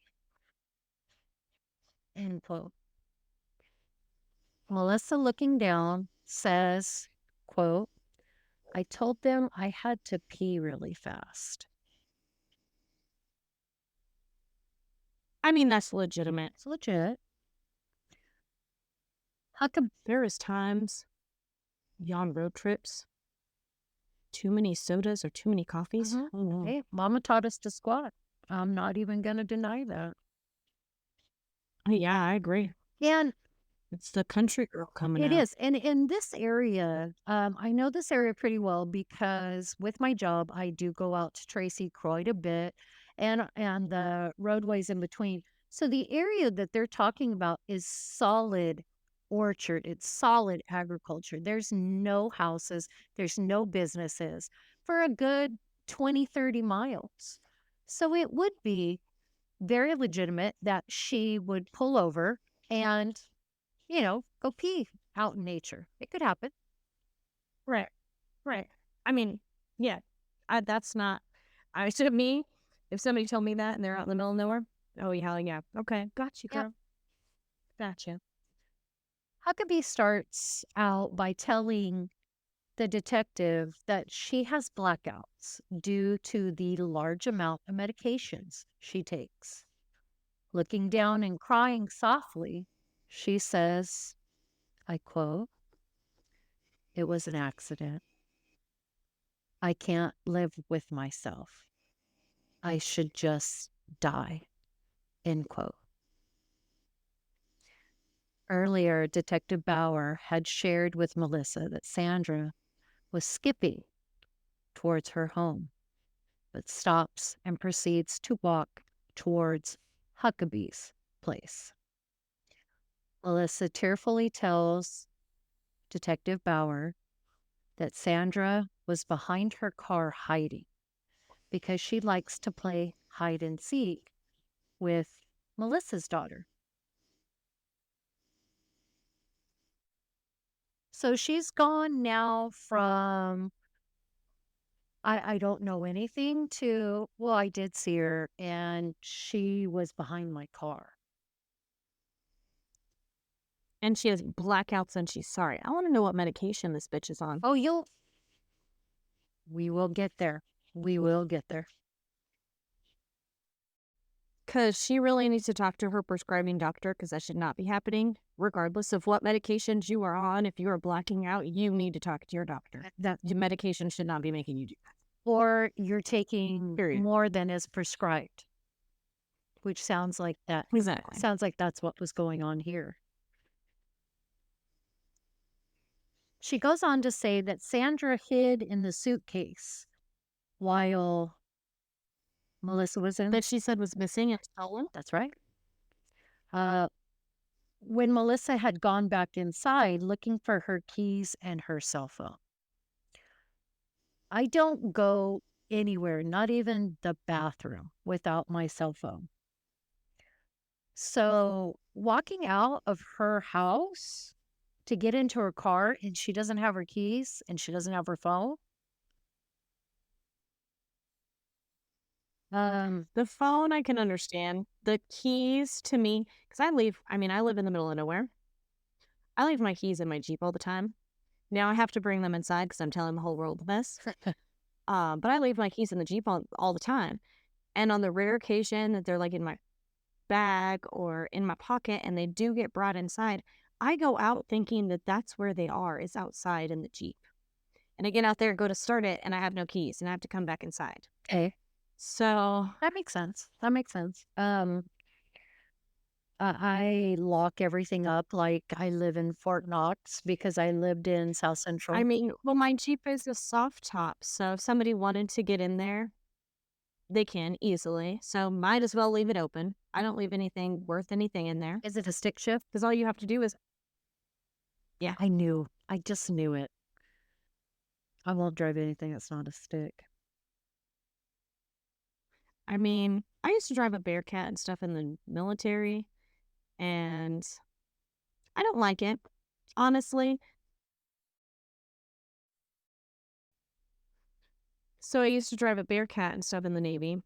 end quote. Melissa, looking down, says, quote, I told them I had to pee really fast. I mean, that's legitimate. It's legit. Huckabee. There is times on road trips, too many sodas or too many coffees. Mhm. Oh, no. Hey, mama taught us to squat. I'm not even going to deny that. Yeah, I agree. And It's the country girl coming it out. is. And in this area, I know this area pretty well because with my job, I do go out to Tracy quite a bit and the roadways in between. So the area that they're talking about is solid orchard. It's solid agriculture. There's no houses, there's no businesses for a good 20, 30 miles. So it would be very legitimate that she would pull over and go pee out in nature. It could happen. Right. Right. I mean, yeah, that's not, to me, if somebody told me that and they're out in the middle of nowhere, oh, yeah, hell yeah. Okay. Got you, Yep. girl. Gotcha. Huckabee starts out by telling the detective that she has blackouts due to the large amount of medications she takes. Looking down and crying softly, she says, I quote, it was an accident. I can't live with myself. I should just die, end quote. Earlier, Detective Bauer had shared with Melissa that Sandra was skipping towards her home, but stops and proceeds to walk towards Huckabee's place. Melissa tearfully tells Detective Bauer, that Sandra was behind her car hiding because she likes to play hide and seek with Melissa's daughter. So she's gone now from I don't know anything to, well, I did see her and she was behind my car. And she has blackouts and she's sorry. I want to know what medication this bitch is on. Oh, we will get there. We will get there. Because she really needs to talk to her prescribing doctor because that should not be happening. Regardless of what medications you are on, if you are blacking out, you need to talk to your doctor. That Your medication should not be making you do or you're taking Period. more than is prescribed, which sounds like that. Exactly. Sounds like that's what was going on here. She goes on to say that Sandra hid in the suitcase while Melissa was in. That she said was missing and stolen. That's right. Uh, when Melissa had gone back inside looking for her keys and her cell phone. I don't go anywhere, not even the bathroom, without my cell phone. So walking out of her house to get into her car and she doesn't have her keys and she doesn't have her phone. The phone I can understand. The keys to me, because I live in the middle of nowhere. I leave my keys in my Jeep all the time. Now I have to bring them inside because I'm telling the whole world this. But I leave my keys in the Jeep all the time. And on the rare occasion that they're like in my bag or in my pocket and they do get brought inside, I go out thinking that that's where they are, is outside in the Jeep. And I get out there and go to start it and I have no keys and I have to come back inside. Okay, So that makes sense. That makes sense. I lock everything up like I live in Fort Knox because I lived in South I Central. mean, well, my Jeep is a soft top, so if somebody wanted to get in there, they can easily. So might as well leave it open. I don't leave anything worth anything in there Is it a stick shift? because all you have to do is, yeah. I knew. I just knew it. I won't drive anything that's not a stick. I mean, I used to drive a Bearcat and stuff in the military, and I don't like it, honestly. So I used to drive a Bearcat and stuff in the Navy.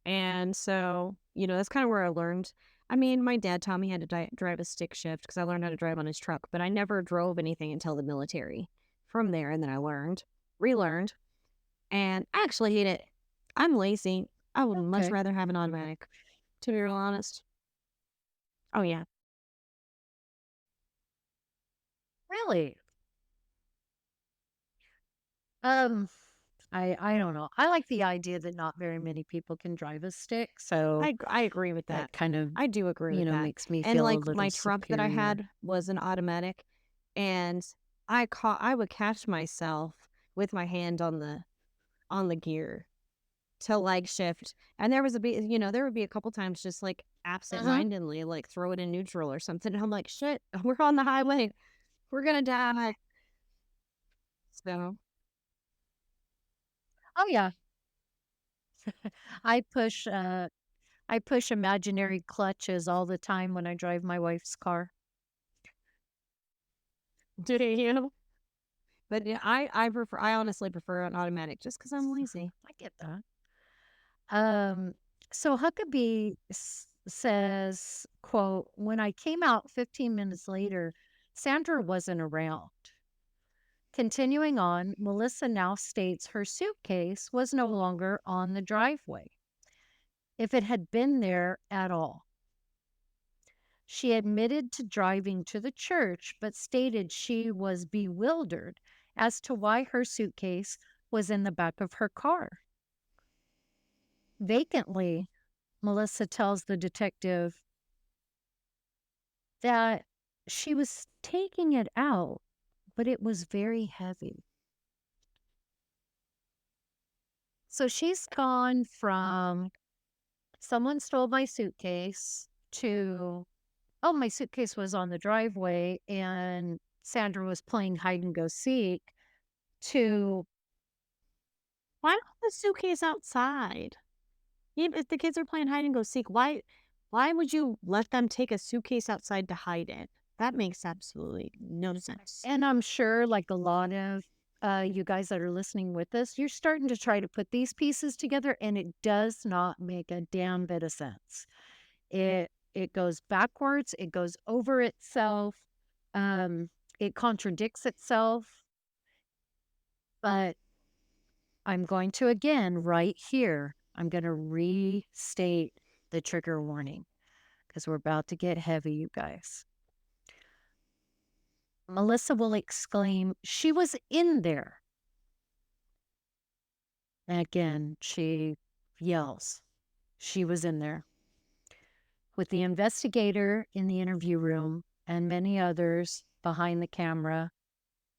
And so, that's kind of where I learned. I mean, my dad taught me how to drive a stick shift because I learned how to drive on his truck, but I never drove anything until the military. From there, and then I relearned, and I actually hate it. I'm lazy. I would much Okay. rather have an automatic, to be real honest. Oh, yeah. Really? Um, I don't know. I like the idea that not very many people can drive a stick, so I agree with that. that kind of, I do agree with that. makes me And feel a like little my truck that I superior. had was an automatic, and I would catch myself with my hand on the gear to like shift. And there would be a couple times just like Mhm. absent-mindedly like throw it in neutral or something. And I'm like, shit, we're on the highway. We're gonna die. So Oh yeah. I push I push imaginary clutches all the time when I drive my wife's car. do you? But yeah, I honestly prefer an automatic just because I'm lazy. I get that. So Huckabee says, quote, when I came out 15 minutes later, Sandra wasn't around. Continuing on, Melissa now states her suitcase was no longer on the driveway, if it had been there at all. She admitted to driving to the church, but stated she was bewildered as to why her suitcase was in the back of her car. Vacantly, Melissa tells the detective that she was taking it out, but it was very heavy. So she's gone from someone stole my suitcase to, oh, my suitcase was on the driveway and Sandra was playing hide and go seek to Why not the suitcase outside? Even if the kids are playing hide and go seek, why would you let them take a suitcase outside to hide in? That makes absolutely no sense. and I'm sure like a lot of you guys that are listening with us, you're starting to try to put these pieces together and it does not make a damn bit of sense. It goes backwards, it goes over itself, um, it contradicts itself, but I'm going to again right here, I'm gonna restate the trigger warning because we're about to get heavy, you guys. Melissa will exclaim, "She was in there." Again, she yells, "She was in there." With the investigator in the interview room and many others behind the camera,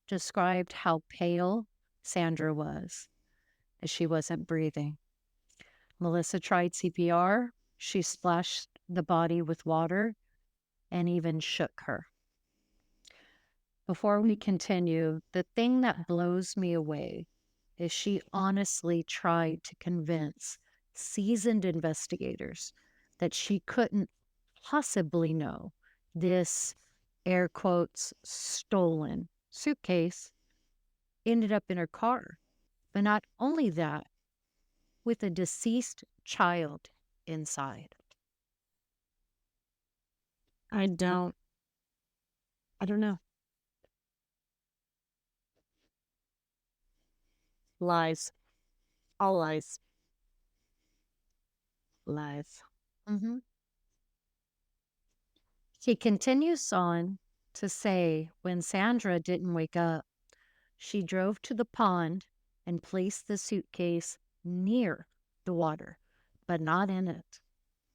described how pale Sandra was as she wasn't breathing. Melissa tried CPR. She splashed the body with water and even shook her. Before we continue, the thing that blows me away is she honestly tried to convince seasoned investigators that she couldn't possibly know this air quotes stolen suitcase ended up in her car. But not only that, with a deceased child inside. I don't I don't know. Lies. All lies. Lies. hmm She continues on to say when Sandra didn't wake up, she drove to the pond and placed the suitcase near the water, but not in it.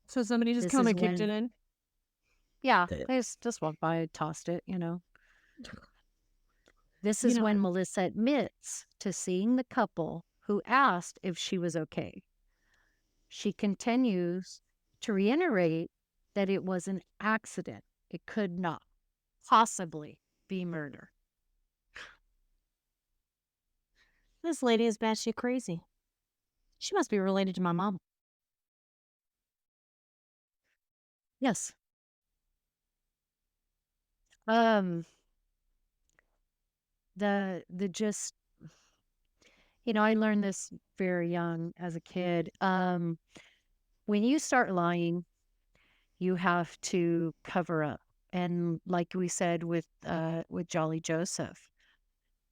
So somebody just This come is and kicked it when, in? yeah, The- they just walked by, tossed it, you know. This You is know, when Melissa admits to seeing the couple who asked if she was okay. She continues to reiterate that it was an accident. It could not possibly be murder. this lady is batshit crazy. She must be related to my mom. Yes. Um, the just I learned this very young as a kid. When you start lying, you have to cover up. And like we said with Jolly Joseph,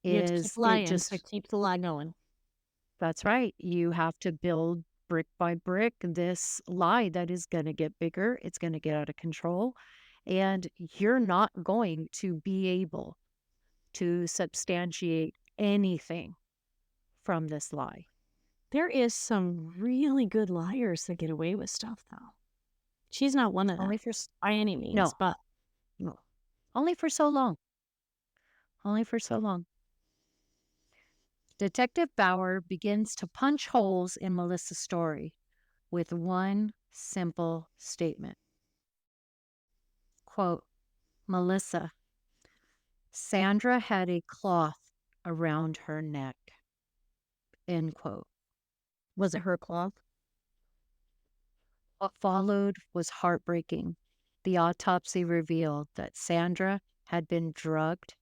You have to keep is it lying to just keep the lie going. that's right. You have to build brick by brick this lie that is going to get bigger. It's going to get out of control. And you're not going to be able to substantiate anything from this lie. There is some really good liars that get away with stuff, though. She's not one of them Only for s- by any means, no, but no, only for so long. Only for so long. Detective Bauer begins to punch holes in Melissa's story with one simple statement. Quote, Melissa, Sandra had a cloth around her neck. End quote. was it her cloth? What followed was heartbreaking. The autopsy revealed that Sandra had been drugged.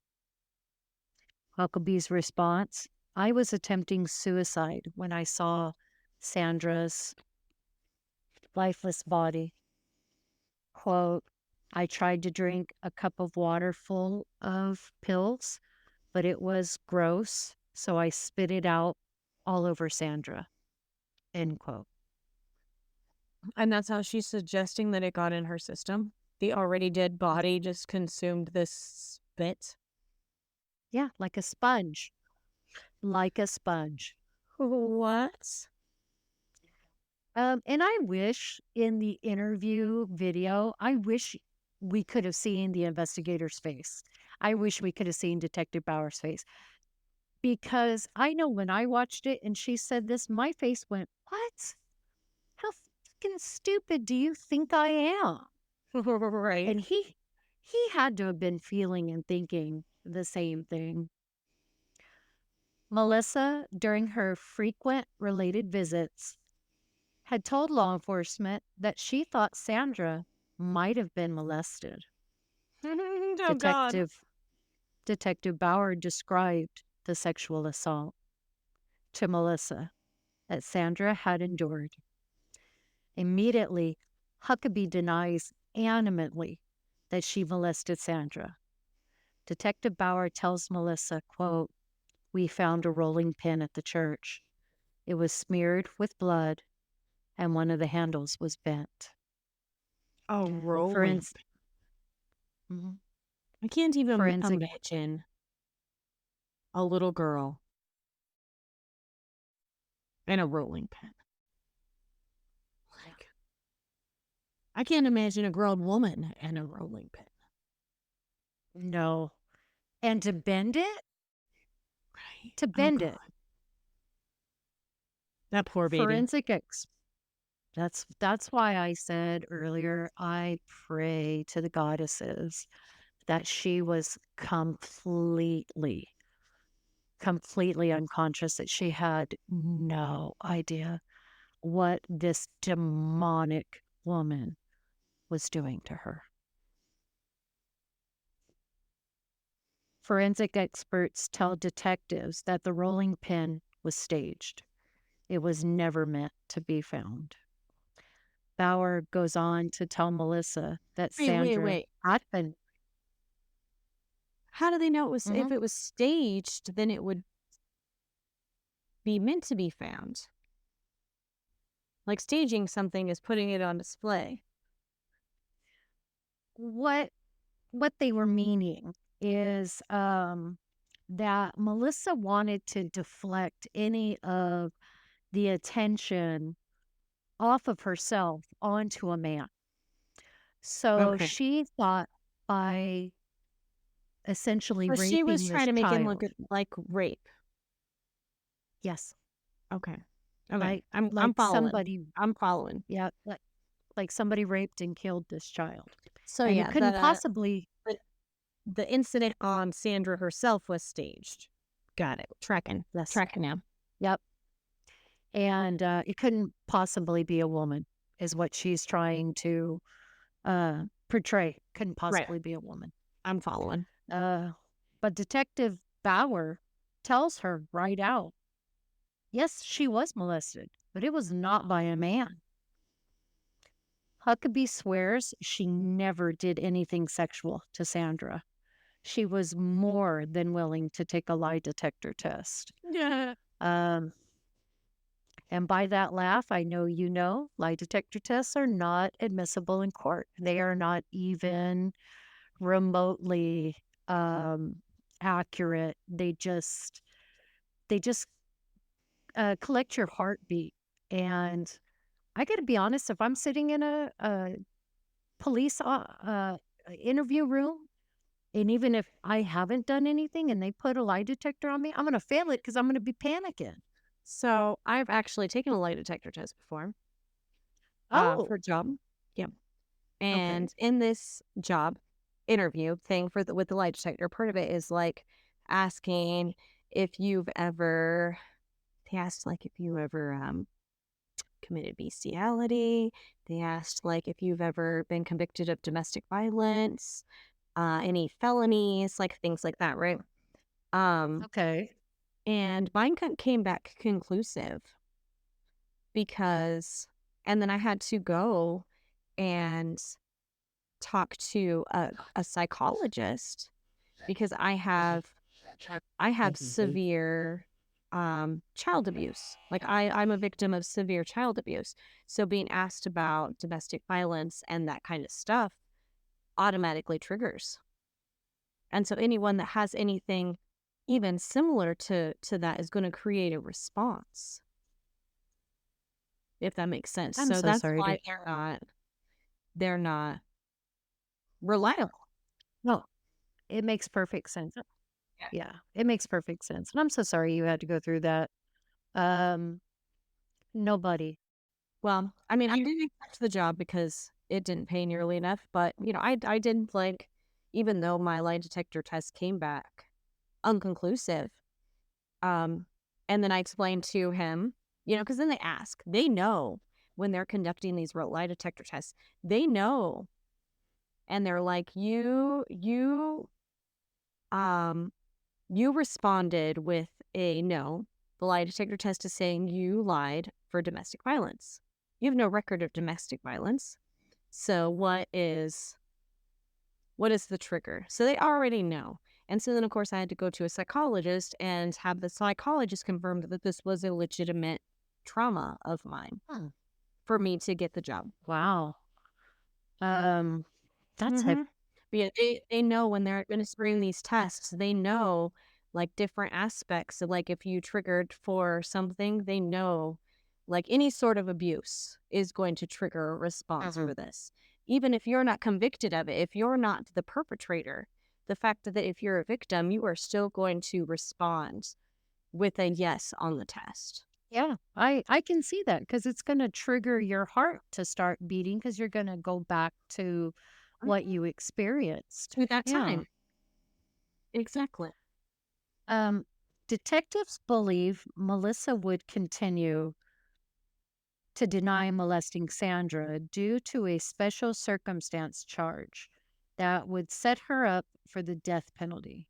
Huckabee's response, I was attempting suicide when I saw Sandra's lifeless body. Quote, I tried to drink a cup of water full of pills, but it was gross, so I spit it out all over Sandra. End quote. And that's how she's suggesting that it got in her system. The already dead body just consumed this spit. Yeah, like a sponge. Like a sponge. What? And I wish in the interview video, I wish we could have seen the investigator's face. I wish we could have seen Detective Bauer's face because I know when I watched it and she said this, my face went, what? How fucking stupid do you think I am? Right. And he had to have been feeling and thinking. the same thing. Melissa, during her frequent related visits, had told law enforcement that she thought Sandra might have been molested. Oh God. Detective Detective Bauer described the sexual assault to Melissa that Sandra had endured. Immediately, Huckabee denies animately that she molested Sandra. Detective Bauer tells Melissa, quote, "We found a rolling pin at the church. It was smeared with blood and one of the handles was bent." Oh, rolling. Forensic, mhm. I can't even Forensic, imagine a little girl and a rolling pin. Like, I can't imagine a grown woman and a rolling pin. no. And to bend it, Right. to Oh bend God. it, That poor baby. forensic ex that's why I said earlier, I pray to the goddesses that she was completely unconscious, that she had no idea what this demonic woman was doing to her. Forensic experts tell detectives that the rolling pin was staged. It was never meant to be found. Bauer goes on to tell Melissa that Wait, wait, Sandra wait. had been. How do they know it was, if Mhm. it was staged, then it would be meant to be found? Like staging something is putting it on display. What what they were meaning is that Melissa wanted to deflect any of the attention off of herself onto a man. So Okay. she thought by essentially So she was raping trying this to make it look child. like rape. Yes, Okay. Okay. like I'm like following. somebody, I'm following. yeah, like somebody raped and killed this child. So And it yeah, couldn't possibly, the the incident on Sandra herself was staged. Got it. Tracking. yes, Tracking now. yep. And it couldn't possibly be a woman, is what she's trying to portray. Couldn't Right. possibly be a woman. I'm following. Uh, but Detective Bauer tells her right out, yes, she was molested, but it was not by a man. Huckabee swears she never did anything sexual to Sandra. She was more than willing to take a lie detector test. Yeah. Um, and by that laugh, I know you know lie detector tests are not admissible in court. They are not even remotely accurate. They just collect your heartbeat. And I got to be honest, if I'm sitting in a police interview room, and even if I haven't done anything and they put a lie detector on me, I'm going to fail it because I'm going to be panicking. So I've actually taken a lie detector test before, Oh, for a job. Yeah. okay. And in this job interview thing for with the lie detector, part of it is like asking if you've ever, they asked like if you ever committed bestiality. They asked like if you've ever been convicted of domestic violence, any felonies, like things like that, right? Um, Okay. and mine came back conclusive because, and then I had to go and talk to a psychologist because I have severe child abuse. Like I'm a victim of severe child abuse. So being asked about domestic violence and that kind of stuff automatically triggers. And so anyone that has anything even similar to that is going to create a response, if that makes sense. I'm So so that's sorry to. why they're not reliable. No, it makes perfect sense. Yeah, it makes perfect sense. And I'm so sorry you had to go through that. Um, Nobody. Well, I mean, I didn't accept the job because it didn't pay nearly enough, but I did like even though my lie detector test came back unconclusive. Um, and then I explained to him, because then they ask, they know when they're conducting these lie detector tests, they know, and they're like, um, you responded with a no. The lie detector test is saying you lied for domestic violence. You have no record of domestic violence. So what is the trigger? So they already know. And so then, of course, I had to go to a psychologist and have the psychologist confirm that this was a legitimate trauma of mine Hmm. for me to get the job. Wow. Um, that's Mm-hmm. But yeah, they know when they're administering these tests, they know like different aspects. So, like if you triggered for something, they know like any sort of abuse is going to trigger a response heavy. for this. Even if you're not convicted of it, if you're not the perpetrator, the fact that if you're a victim, you are still going to respond with a yes on the test. Yeah, I can see that because it's gonna trigger your heart to start beating because 'cause you're gonna go back to what Mhm. you experienced. To that Yeah. time. Exactly. Um, Detectives believe Melissa would continue to deny molesting Sandra due to a special circumstance charge that would set her up for the death penalty.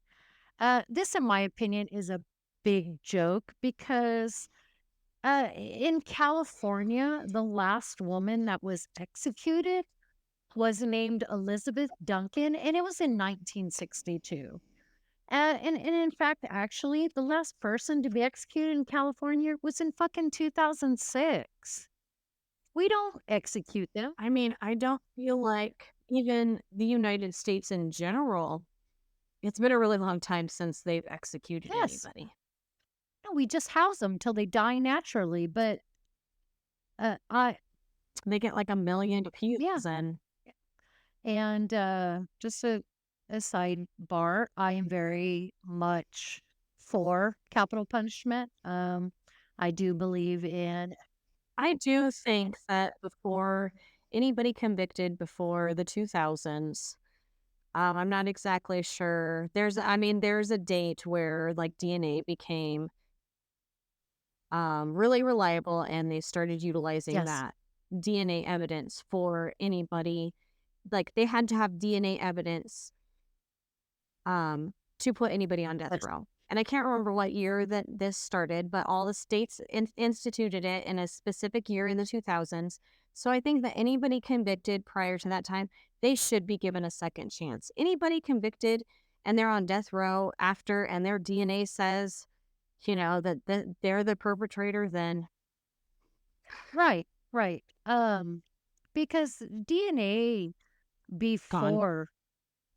This, in my opinion, is a big joke because in California, the last woman that was executed was named Elizabeth Duncan, and it was in 1962. And in fact, actually, the last person to be executed in California was in fucking 2006. We don't execute them. I mean, I don't feel like even the United States in general, it's been a really long time since they've executed Yes. anybody. No, we just house them till they die naturally. But I, They get like a million yeah. views and And just a sidebar, I am very much for capital punishment. I do believe in, I do think that before anybody convicted before the 2000s, I'm not exactly sure. There's a date where like DNA became really reliable and they started utilizing yes, that DNA evidence for anybody. Like they had to have DNA evidence to put anybody on death that's row. And I can't remember what year that this started, but all the states instituted it in a specific year in the 2000s. So I think that anybody convicted prior to that time, they should be given a second chance. Anybody convicted and they're on death row after and their DNA says, that they're the perpetrator, then right, right. Because DNA gone. before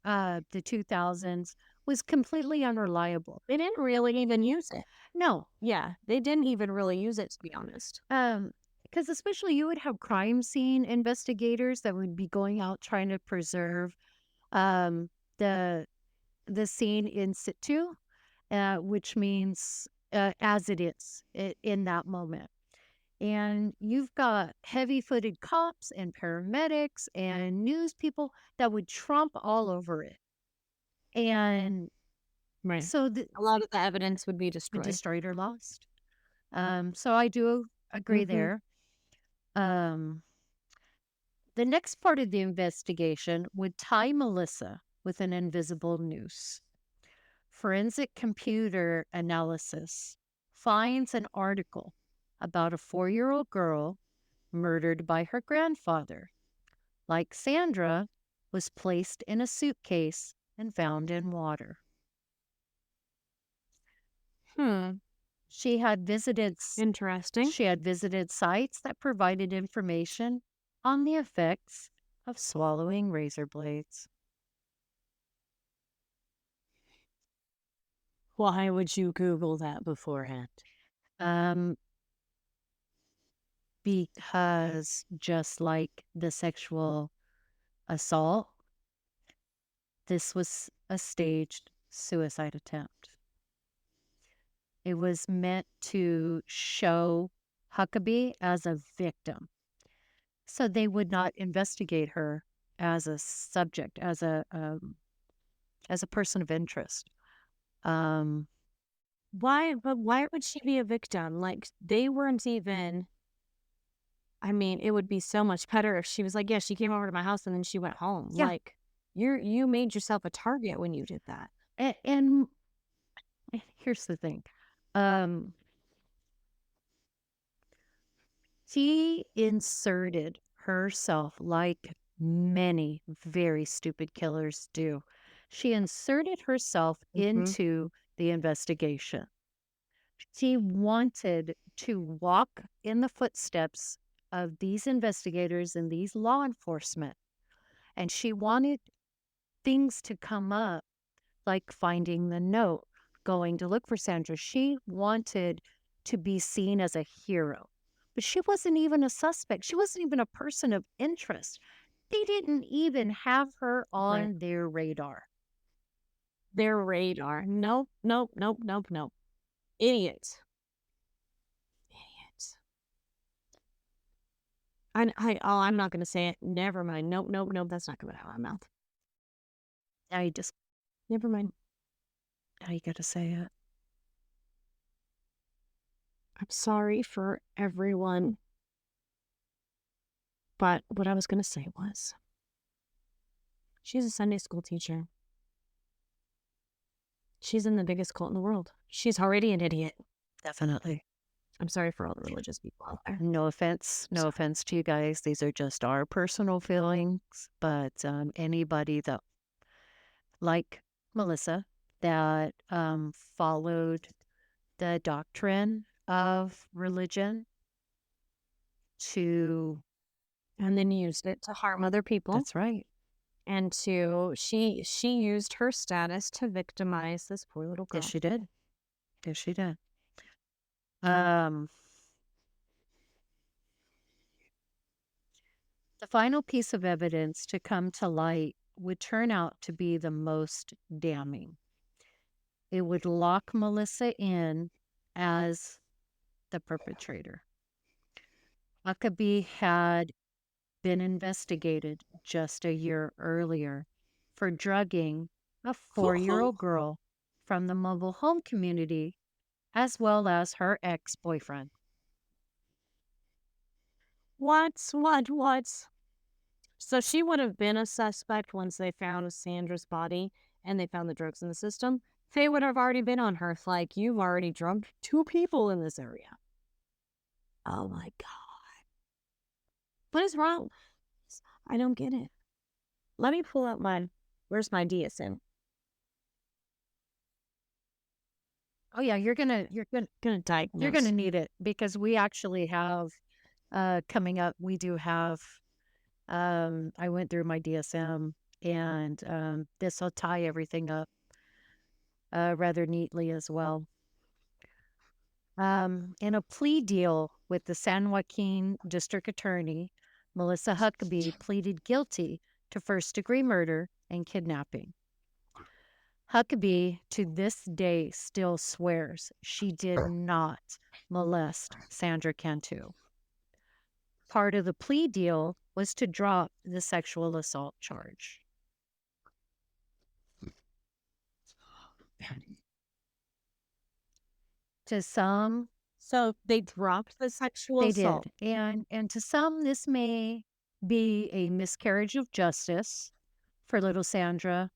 the 2000s was completely unreliable. They didn't really even use it. No, Yeah, they didn't even really use it, to be honest. because especially you would have crime scene investigators that would be going out trying to preserve um, the scene in situ, which means as it is in that moment. And you've got heavy footed cops and paramedics and news people that would trump all over it. And Right. so the A lot of the evidence would be destroyed. destroyed or lost. So I do agree Hmm. there. Um, the next part of the investigation would tie Melissa with an invisible noose. Forensic computer analysis finds an article about a 4-year-old girl murdered by her grandfather. Like Sandra, was placed in a suitcase and found in water. Hmm. She had visited Interesting. she had visited sites that provided information on the effects of swallowing razor blades. Why would you Google that beforehand? Um, because just like the sexual assault, this was a staged suicide attempt. It was meant to show Huckabee as a victim. So they would not investigate her as a subject, as a as a person of interest. Um, Why would she be a victim? Like, they weren't even I mean, it would be so much better if she was like, "Yeah, she came over to my house and then she went home." yeah, Like, you made yourself a target when you did that. and here's the thing. Um, she inserted herself like many very stupid killers do. She inserted herself Mhm. into the investigation. She wanted to walk in the footsteps of these investigators and these law enforcement. And she wanted things to come up, like finding the note, going to look for Sandra. She wanted to be seen as a hero, but she wasn't even a suspect. She wasn't even a person of interest. They didn't even have her Right. on their radar. Their radar. Nope, nope, nope, nope, nope. Idiots. Idiots. I'm not gonna say it. Never mind. Nope, nope, nope. That's not coming out of my mouth. Now you just, Never mind. now you got to say it. I'm sorry for everyone. But what I was gonna say was, she's a Sunday school teacher. She's in the biggest cult in the world. She's already an idiot. Definitely. I'm sorry for all the religious people out there. No Sorry. offense to you guys. These are just our personal feelings. But anybody that, like Melissa, that followed the doctrine of religion to, And then used it to harm other people. that's right. And to she used her status to victimize this poor little Yes, girl. she did. Yes, she did. Um, the final piece of evidence to come to light would turn out to be the most damning. It would lock Melissa in as the perpetrator. Huckabee had been investigated just a year earlier for drugging a 4-year-old girl from the mobile home community, as well as her ex boyfriend. What? So she would have been a suspect once they found Sandra's body and they found the drugs in the system. They would have already been on her. Like, you've already drugged 2 people in this area. Oh my God. What is wrong? I don't get it. Let me pull out my, where's my DSM? Oh yeah, Gonna you're gonna diagnose. need it because we actually have coming up. We do have. I went through my DSM, and this will tie everything up rather neatly as well. In a plea deal with the San Joaquin District Attorney, Melissa Huckabee pleaded guilty to first-degree murder and kidnapping. Huckabee, to this day, still swears she did not molest Sandra Cantu. Part of the plea deal was to drop the sexual assault charge. To some, So they dropped the sexual they assault. did. And to some, this may be a miscarriage of justice for little Sandra,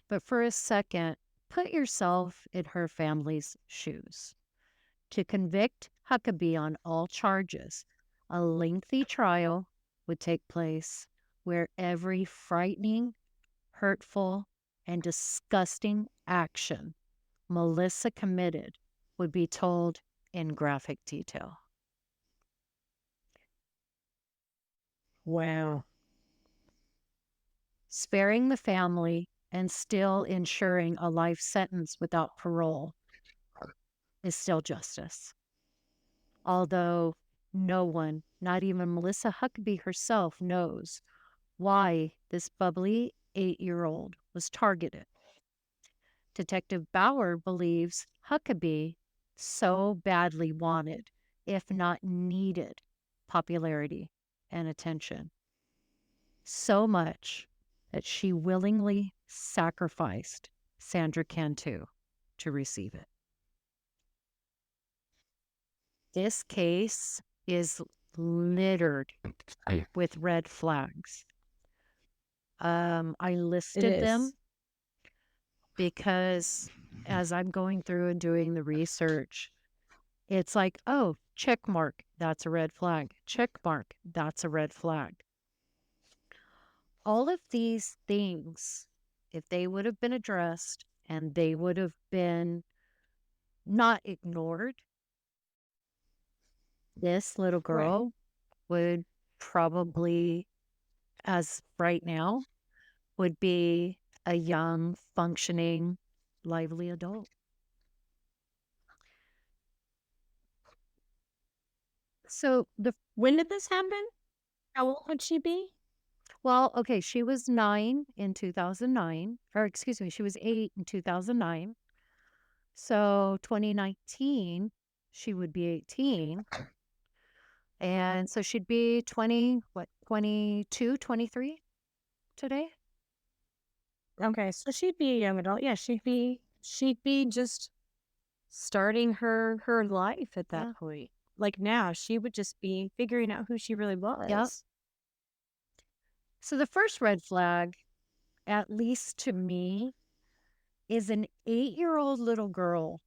but for a second, put yourself in her family's shoes. To convict Huckabee on all charges, a lengthy trial would take place where every frightening, hurtful, and disgusting action Melissa committed would be told in graphic detail. Wow. Sparing the family and still ensuring a life sentence without parole is still justice. Although no one, not even Melissa Huckabee herself, knows why this bubbly 8-year-old was targeted. Detective Bauer believes Huckabee so badly wanted, if not needed, popularity and attention. So much that she willingly sacrificed Sandra Cantu to receive it. This case is littered with red flags. I It listed them is. because as I'm going through and doing the research, it's like, oh, check mark, that's a red flag. Check mark, that's a red flag. All of these things, if they would have been addressed and they would have been not ignored, this little Right. girl would probably, as right now, would be a young, functioning, lively adult. So When did this happen? How old would she be? well, okay, she was 9 in 2009, or excuse me, she was 8 in 2009. So 2019, she would be 18. And so she'd be 20, what, 22, 23 today? Okay, so she'd be a young adult. Yeah, she'd be just starting her life at that Yeah. point. Like now, she would just be figuring out who she really Yeah. was. So the first red flag, at least to me, is an 8-year-old little girl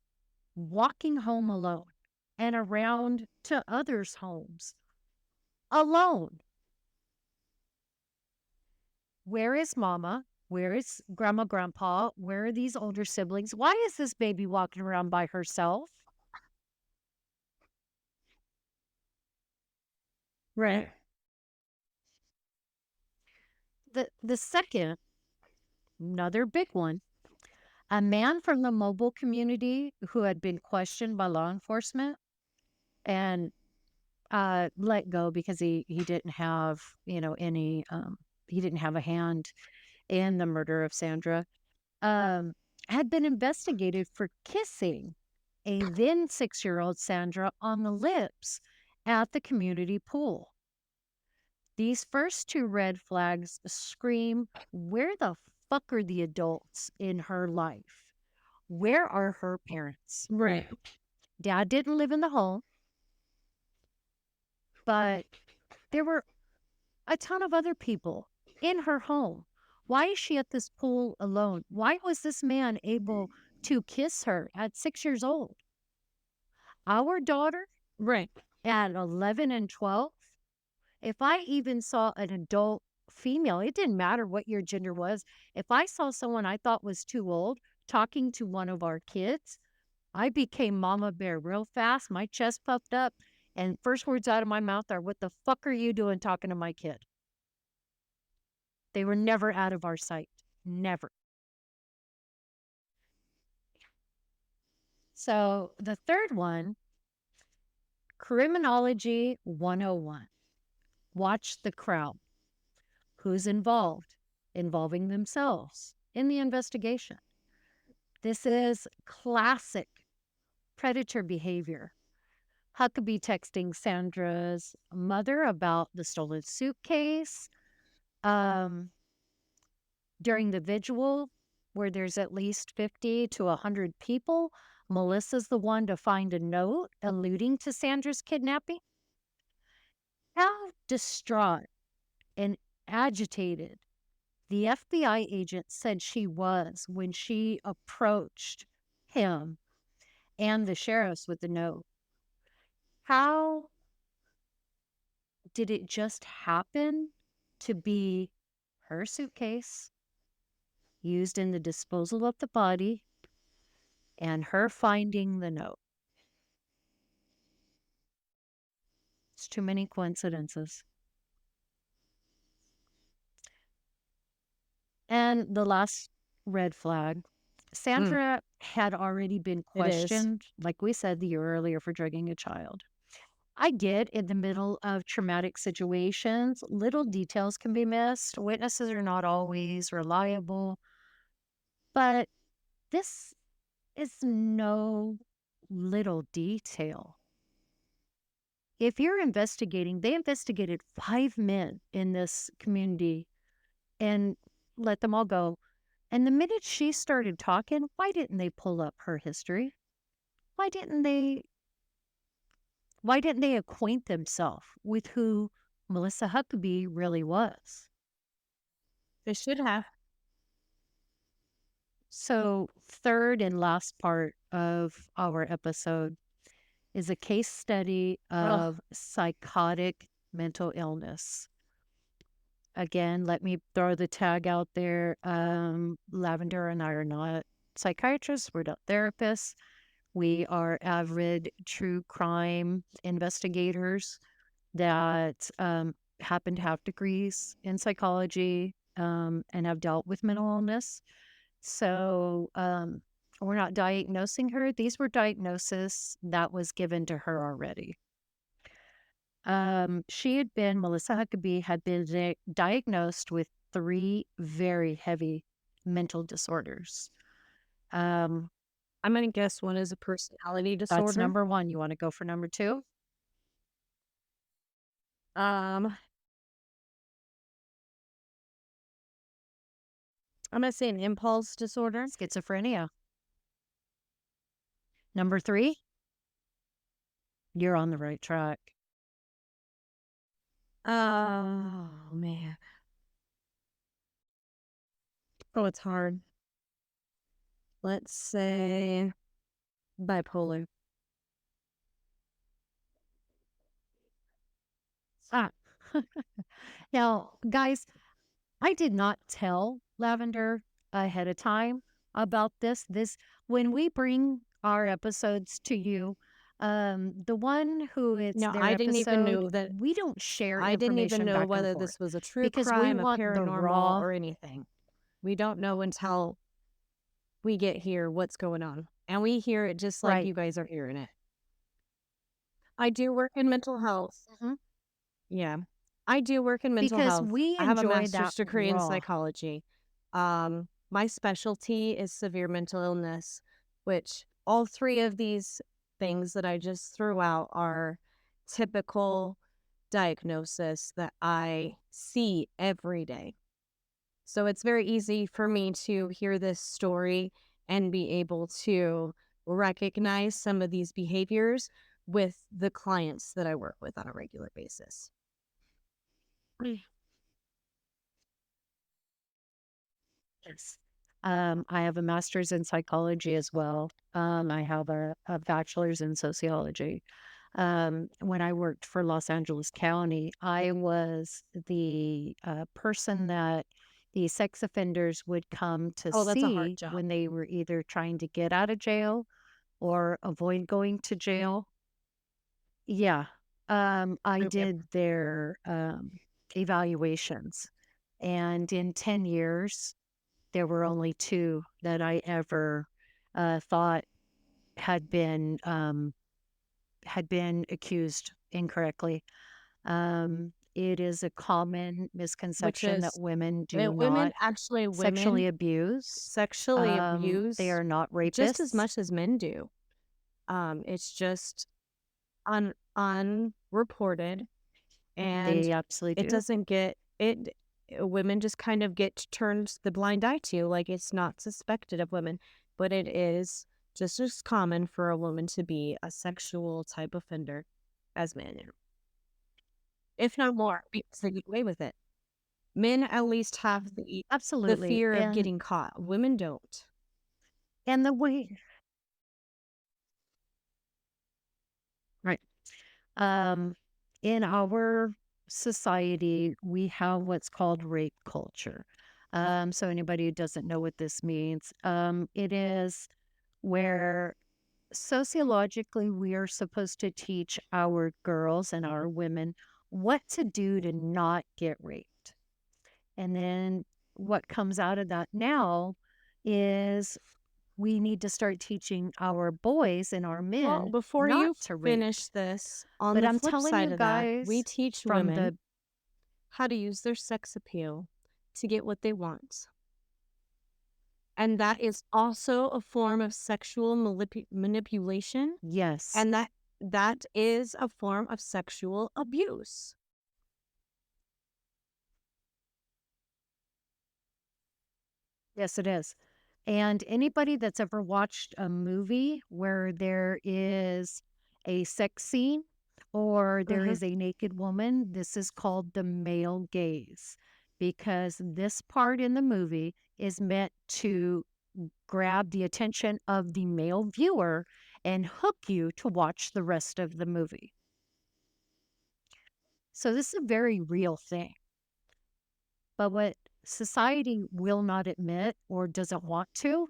walking home alone and around to others' homes alone. Where is mama? Where is grandma, grandpa? Where are these older siblings? Why is this baby walking around by herself? Right. The second, another big one, a man from the mobile community who had been questioned by law enforcement and let go because he didn't have, any he didn't have a hand in the murder of Sandra, um, had been investigated for kissing a then 6-year-old Sandra on the lips at the community pool. These first two red flags scream, where the fuck are the adults in her life? Where are her parents? Right. Dad didn't live in the home, but there were a ton of other people in her home. Why is she at this pool alone? Why was this man able to kiss her at 6 years old? Our daughter Right. at 11 and 12, if I even saw an adult female, it didn't matter what your gender was. If I saw someone I thought was too old talking to one of our kids, I became mama bear real fast. My chest puffed up. And first words out of my mouth are, what the fuck are you doing talking to my kid? They were never out of our sight. Never. So the third one, criminology 101. Watch the crowd. Who's involved? Involving themselves in the investigation. This is classic predator behavior. Huckabee texting Sandra's mother about the stolen suitcase. Um, During the vigil, where there's at least 50 to 100 people, Melissa's the one to find a note alluding to Sandra's kidnapping. How distraught and agitated the FBI agent said she was when she approached him and the sheriffs with the note. How did it just happen to be her suitcase used in the disposal of the body and her finding the note? It's too many coincidences. And the last red flag, Mm, Sandra had already been it is. questioned, like we said the year earlier, for drugging a child. I get in the middle of traumatic situations, little details can be missed. Witnesses are not always reliable, but this is no little detail. If you're investigating, they investigated 5 men in this community and let them all go. And the minute she started talking, why didn't they pull up her history? Why didn't they why didn't they acquaint themselves with who Melissa Huckabee really was? They should have. So, third and last part of our episode is a case study Ugh. of psychotic mental illness. Again, let me throw the tag out there. Lavender and I are not psychiatrists, we're not therapists. We are avid true crime investigators that happen to have degrees in psychology and have dealt with mental illness. So we're not diagnosing her. These were diagnoses that was given to her already. Melissa Huckabee had been diagnosed with three very heavy mental disorders. Um, I'm gonna guess one is a personality that's disorder. number one. You want to go for number two? Um, I'm gonna say an impulse disorder. Schizophrenia. Number three, you're on the right track. Oh man. Oh, it's hard. Let's say bipolar. Ah. Now, guys, I did not tell Lavender ahead of time about this. When we bring our episodes to you, the one who it's No, their I didn't even episode, know that. we don't share I didn't even information know back and whether forth this was a true because we crime, a want the paranormal, raw, or anything. We don't know until we get here what's going on. And we hear it just like right? you guys are hearing it. I do work in mental health. Mhm. Yeah. I do work in mental Because health. we I have a enjoy that master's degree in raw. psychology. My specialty is severe mental illness, which all three of these things that I just threw out are typical diagnosis that I see every day. So it's very easy for me to hear this story and be able to recognize some of these behaviors with the clients that I work with on a regular basis. Yes. I have a master's in psychology as well. I have a bachelor's in sociology. When I worked for Los Angeles County, I was the person that the sex offenders would come to Oh, that's a hard see job. when they were either trying to get out of jail or avoid going to jail. Yeah. I Okay. did their evaluations. And in 10 years, there were only 2 that I ever, thought had been, um, had been accused incorrectly. It is a common Which misconception that is women do women not actually sexually women abuse. sexually They abuse are not just as rapists. much as men do. It's just unreported, and They absolutely it do. doesn't get it. Women just kind of get turned the blind eye to, like it's not suspected of women, but it is just as common for a woman to be a sexual type offender as men, if not more, because they get away with it. Men at least have the Absolutely, fear of getting caught. Women don't. and the way right. Um, in our society, we have what's called rape culture. So anybody who doesn't know what this means, it is where sociologically we are supposed to teach our girls and our women what to do to not get raped. And then what comes out of that now is we need to start teaching our boys and our Well, men before not you to rape. finish this, on But the I'm flip telling side you of that, we guys teach from women the how to use their sex appeal to get what they want. And that is also a form of sexual manipulation. yes, And that is a form of sexual abuse. Yes, it is. And anybody that's ever watched a movie where there is a sex scene or there Mhm, is a naked woman, this is called the male gaze because this part in the movie is meant to grab the attention of the male viewer and hook you to watch the rest of the movie. So this is a very real thing. But what society will not admit or doesn't want to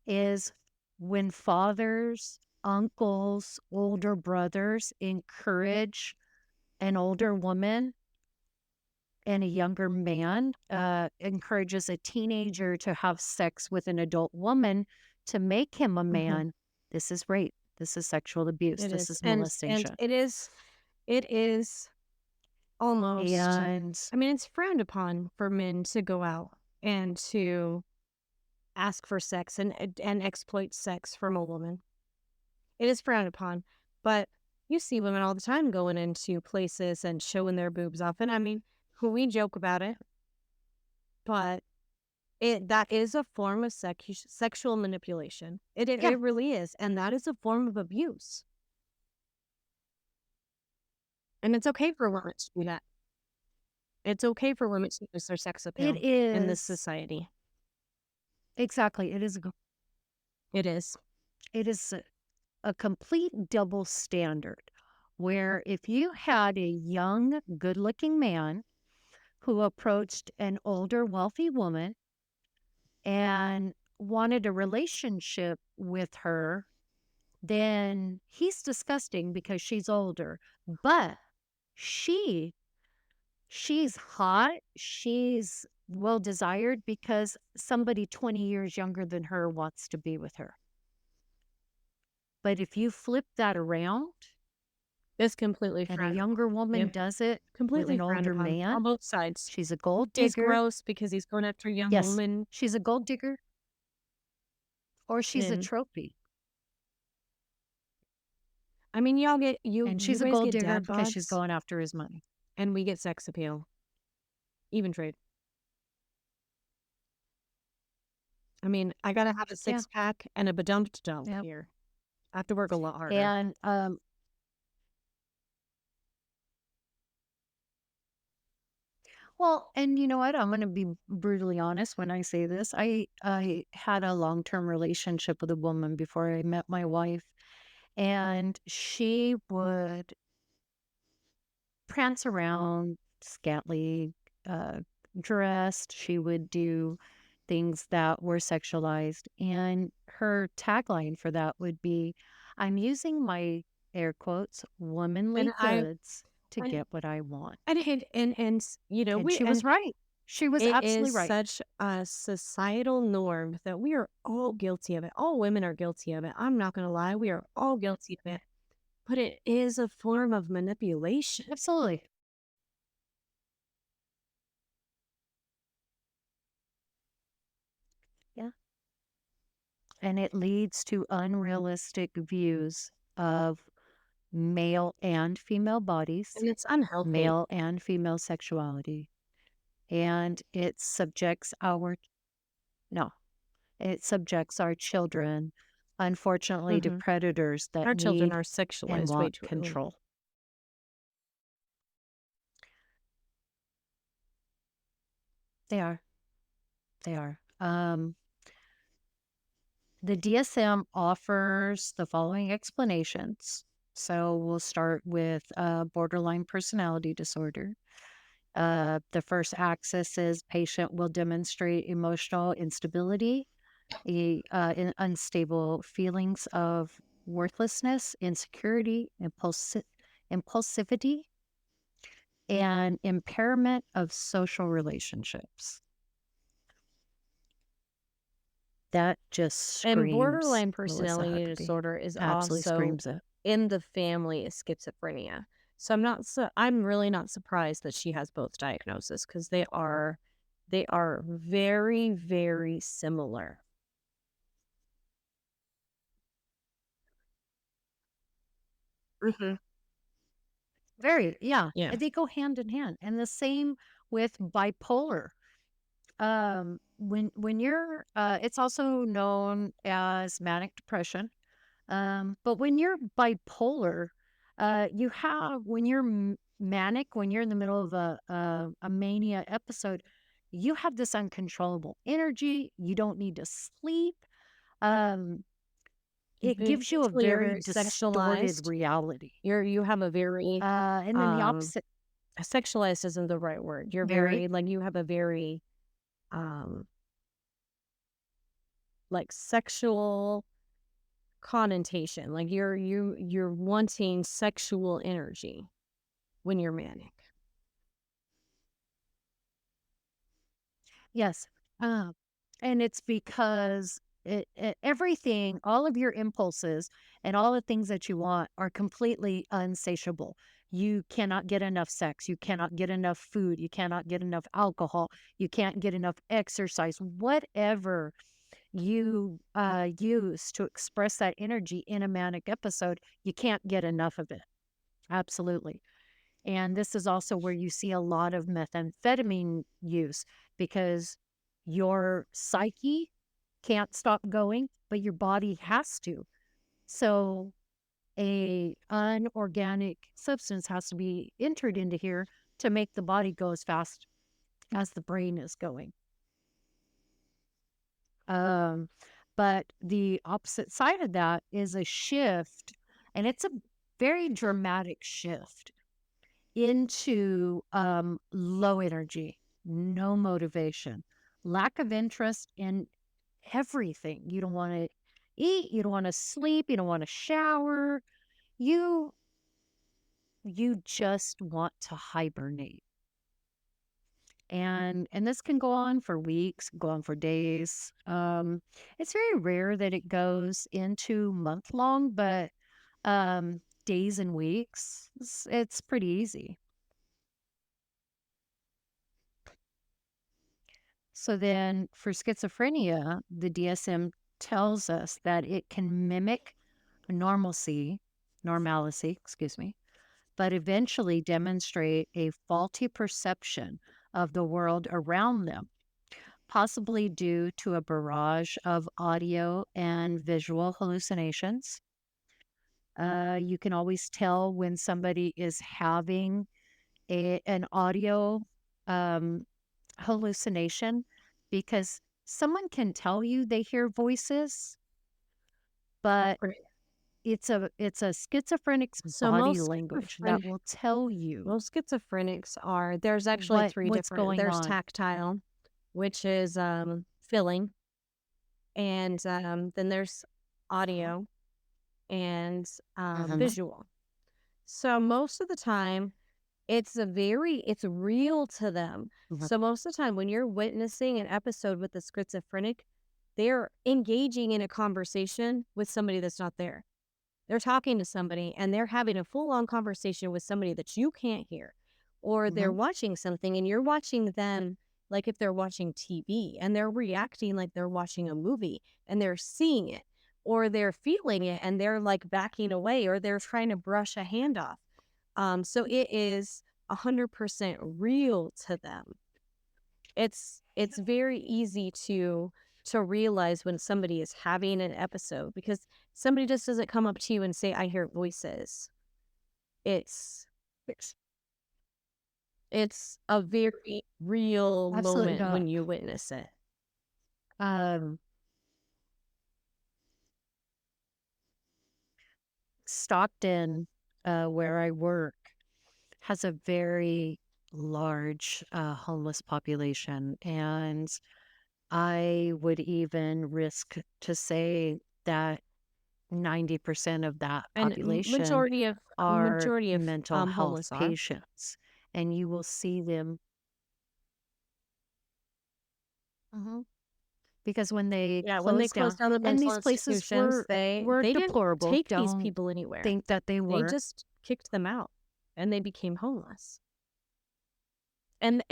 is when fathers, uncles, older brothers encourage an older woman and a younger man, encourages a teenager to have sex with an adult woman to make him a mhm. man. This is rape. This is sexual abuse. It This is, is and molestation. it is almost, And I mean, it's frowned upon for men to go out and to ask for sex and exploit sex from a woman. It is frowned upon, but you see women all the time going into places and showing their boobs off, and I mean, we joke about it, but that is a form of sexual manipulation. yeah, It really is, and that is a form of abuse, and it's okay for women to do that. It's okay for women to use their sex it appeal in this is. society. Exactly. It is. It is a complete double standard where if you had a young, good looking man who approached an older, wealthy woman and wanted a relationship with her, then he's disgusting because she's older. But she, she's hot. She's well desired because somebody 20 years younger than her wants to be with her. But if you flip that around It's completely and a frowned upon. younger woman Yep. does it with Completely an frowned older upon on man, both sides. she's a gold It's digger. gross because he's going after a young Yes, woman, she's a gold digger or she's a and trophy. I mean, y'all get And you she's a guys gold get digger dad because she's bods, going after his money. and we get sex appeal, even trade. I mean, I gotta have a Yeah. 6 pack and a badumped dump Yep. here. I have to work a lot harder. And well, and you know what? I'm going to be brutally honest when I say this. I had a long-term relationship with a woman before I met my wife, and she would prance around scantily uh, dressed. She would do things that were sexualized. And her tagline for that would be, I'm using my air quotes, And womanly goods to I get what I want. and you know, And we she was and right. She was it absolutely is right. such a societal norm that we are all guilty of it. All women are guilty of it. I'm not gonna lie, we are all guilty of it. But it is a form of manipulation. Absolutely. Yeah. And it leads to unrealistic views of male and female bodies, And it's unhealthy. male and female sexuality. And it subjects our no, it subjects our children, unfortunately, to Mhm. predators that Our children need are and sexualized way want too early. control. They are. They are. The DSM offers the following explanations. So we'll start with borderline personality disorder. The first axis is patient will demonstrate emotional instability, unstable feelings of worthlessness, insecurity, impulsivity, and impairment of social relationships. That just And screams borderline Melissa personality Huckabee. disorder is Absolutely also screams it. in the family is schizophrenia. So I'm really not surprised that she has both diagnoses because they are very, very similar. Hmm. Very, yeah. Yeah. They go hand in hand. And the same with bipolar. when you're it's also known as manic depression. But when you're bipolar, you have when you're manic, when you're in the middle of a mania episode, you have this uncontrollable energy. You don't need to sleep. Um, it gives you a Basically, you're very very distorted sexualized. reality. You have a very And then the um opposite, sexualized isn't the right word. You're very very like you have a very um like sexual connotation. Like you're wanting sexual energy when you're manic. yes. Uh, and it's because everything, all of your impulses and all the things that you want are completely unsatiable. You cannot get enough sex. You cannot get enough food. You cannot get enough alcohol. You can't get enough exercise. Whatever you use to express that energy in a manic episode, you can't get enough of it. Absolutely. And this is also where you see a lot of methamphetamine use because your psyche can't stop going, but your body has to. So a unorganic substance has to be entered into here to make the body go as fast as the brain is going. Um, but the opposite side of that is a shift, and it's a very dramatic shift into low energy, no motivation, lack of interest in everything. You don't want to eat, you don't want to sleep, you don't want to shower. You you just want to hibernate. And this can go on for weeks, go on for days. It's very rare that it goes into month long, but days and weeks, it's pretty easy. So then for schizophrenia, the DSM tells us that it can mimic normalcy, excuse me, but eventually demonstrate a faulty perception of the world around them, possibly due to a barrage of audio and visual hallucinations. You can always tell when somebody is having an audio um, hallucination because someone can tell you they hear voices, but Right. it's a schizophrenic's So body language that will tell you most schizophrenics are there's actually three what's different going there's on. tactile, which is feeling, and then there's Mhm, audio and mhm, visual. So most of the time it's real to them. mhm, So most of the time when you're witnessing an episode with a schizophrenic, they're engaging in a conversation with somebody that's not there. They're talking to somebody and they're having a full on conversation with somebody that you can't hear. Or they're mhm. watching something and you're watching them like if they're watching TV and they're reacting like they're watching a movie and they're seeing it or they're feeling it and they're like backing away or they're trying to brush a hand off. So it is 100% real to them. It's very easy to realize when somebody is having an episode because somebody just doesn't come up to you and say, "I hear voices." It's Yes. it's a very real Absolutely moment not. when you witness it. Um, Stockton, where I work, has a very large homeless population, and I would even risk to say that 90% of that And population are majority of mental health homeless are. patients, and you will see them. Mhm. Because when they Yeah, when they closed down, closed down the and mental these places institutions, were they didn't deplorable, take these don't people anywhere. think that they They were. just kicked them out and they became homeless. And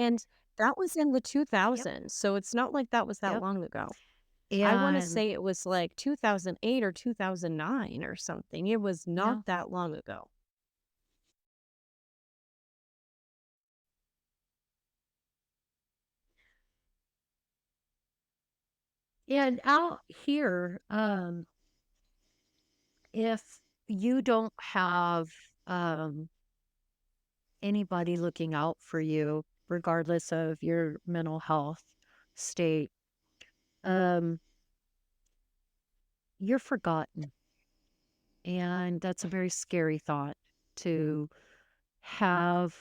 that was in the Yep, 2000s, so it's not like that was that yep, long ago. I wanna and say it was, like, 2008 or 2009 or something. It was not yeah. that long ago. And out here, if you don't have um, anybody looking out for you, regardless of your mental health state, um, you're forgotten. And that's a very scary thought to have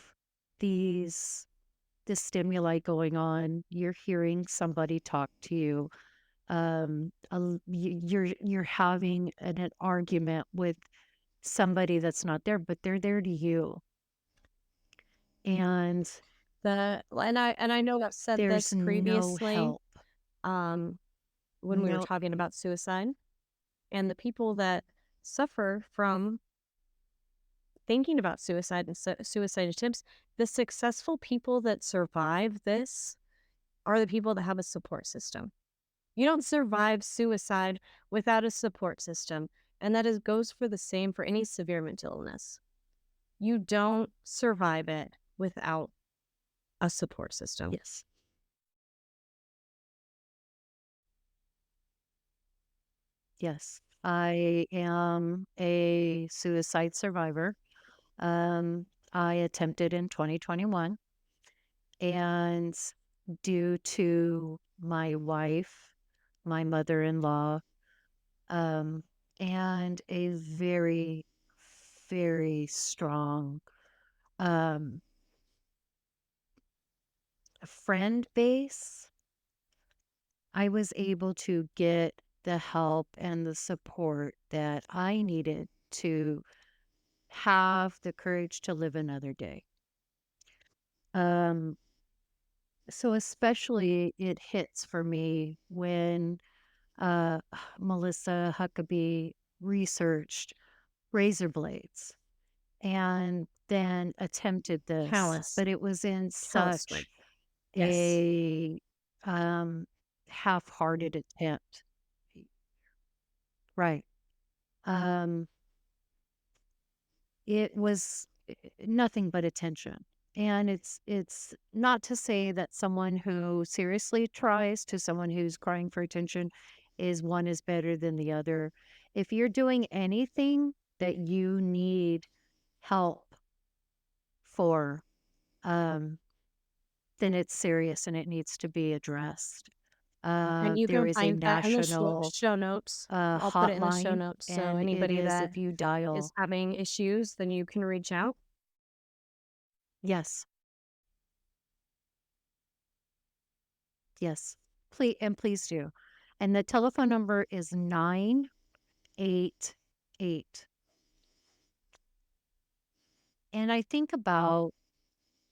these this stimuli going on. You're hearing somebody talk to you. You're having an argument with somebody that's not there, but they're there to you. And And I know I've said there's this no previously, help. um, when we were No, talking about suicide and the people that suffer from thinking about suicide and suicide attempts, the successful people that survive this are the people that have a support system. You don't survive suicide without a support system, and that is goes for the same for any severe mental illness. You don't survive it without a support system. yes. Yes. I am a suicide survivor. Um, I attempted in 2021, and due to my wife, my mother-in-law, um, and a very, very strong um, friend base, I was able to get the help and the support that I needed to have the courage to live another day. Um, so especially it hits for me when uh, Melissa Huckabee researched razor blades and then attempted this, Callous, but it was in callous sword. such Yes. a um, half-hearted attempt. Right. Um, it was nothing but attention. And it's not to say that someone who seriously tries to someone who's crying for attention is one is better than the other. If you're doing anything that you need help for, um, then it's serious and it needs to be addressed. And you There can is a find that in the national show notes. I'll put it in the show hotline, notes. So and it anybody is that if you is dial, having issues, then you can reach out. yes, yes, please, and please do. And the telephone number is 988. And I think about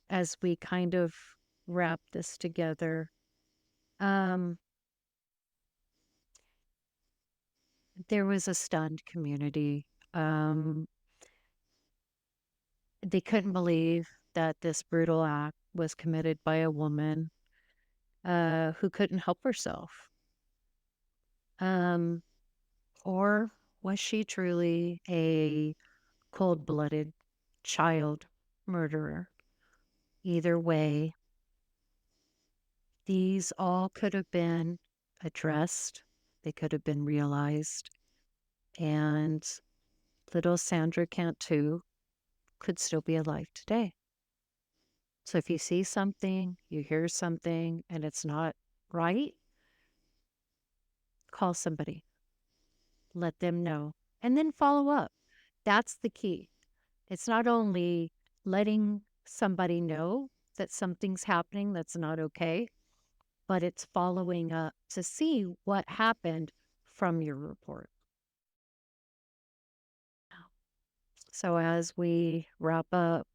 as we kind of wrap this together, um, there was a stunned community. They couldn't believe that this brutal act was committed by a woman who couldn't help herself. Um, or was she truly a cold blooded child murderer? Either way, these all could have been addressed, they could have been realized, and little Sandra Cantu could still be alive today. So if you see something, you hear something, and it's not right, call somebody, let them know, and then follow up. That's the key. It's not only letting somebody know that something's happening that's not okay, but it's following up to see what happened from your report. So, as we wrap up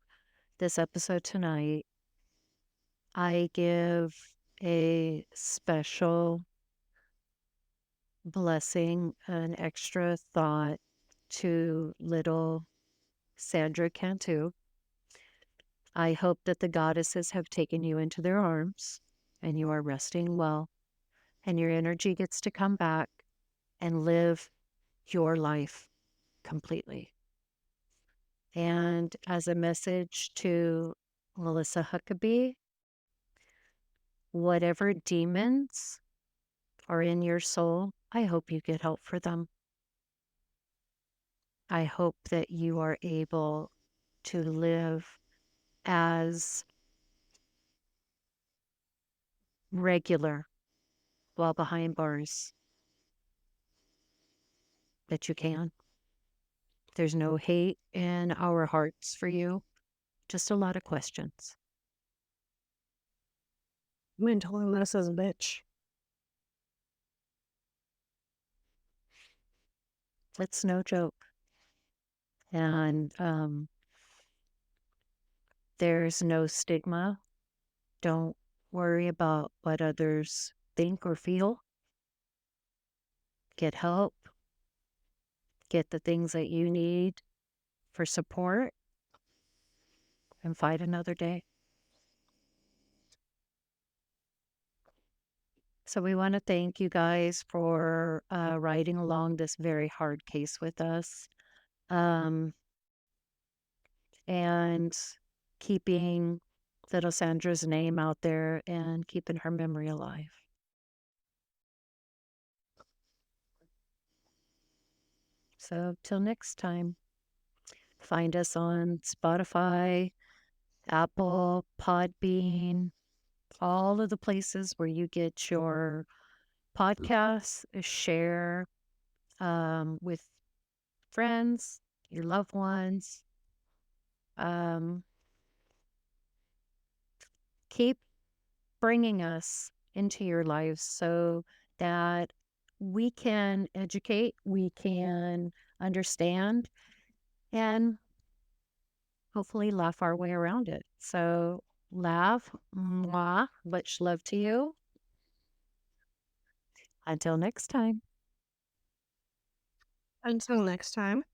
this episode tonight, I give a special blessing, an extra thought to little Sandra Cantu. I hope that the goddesses have taken you into their arms and you are resting well and your energy gets to come back and live your life completely. And as a message to Melissa Huckabee, whatever demons or in your soul, I hope you get help for them. I hope that you are able to live as regular while behind bars that you can. There's no hate in our hearts for you, just a lot of questions. Mental illness is a bitch. It's no joke. And there's no stigma. Don't worry about what others think or feel. Get help, get the things that you need for support, and fight another day. So, we want to thank you guys for riding along this very hard case with us, um, and keeping little Sandra's name out there and keeping her memory alive. So, till next time, find us on Spotify, Apple, Podbean, all of the places where you get your podcasts. Share with friends, your loved ones. Um, keep bringing us into your lives so that we can educate, we can understand, and hopefully laugh our way around it. So, laugh, mwah, much love to you. Until next time. Until next time.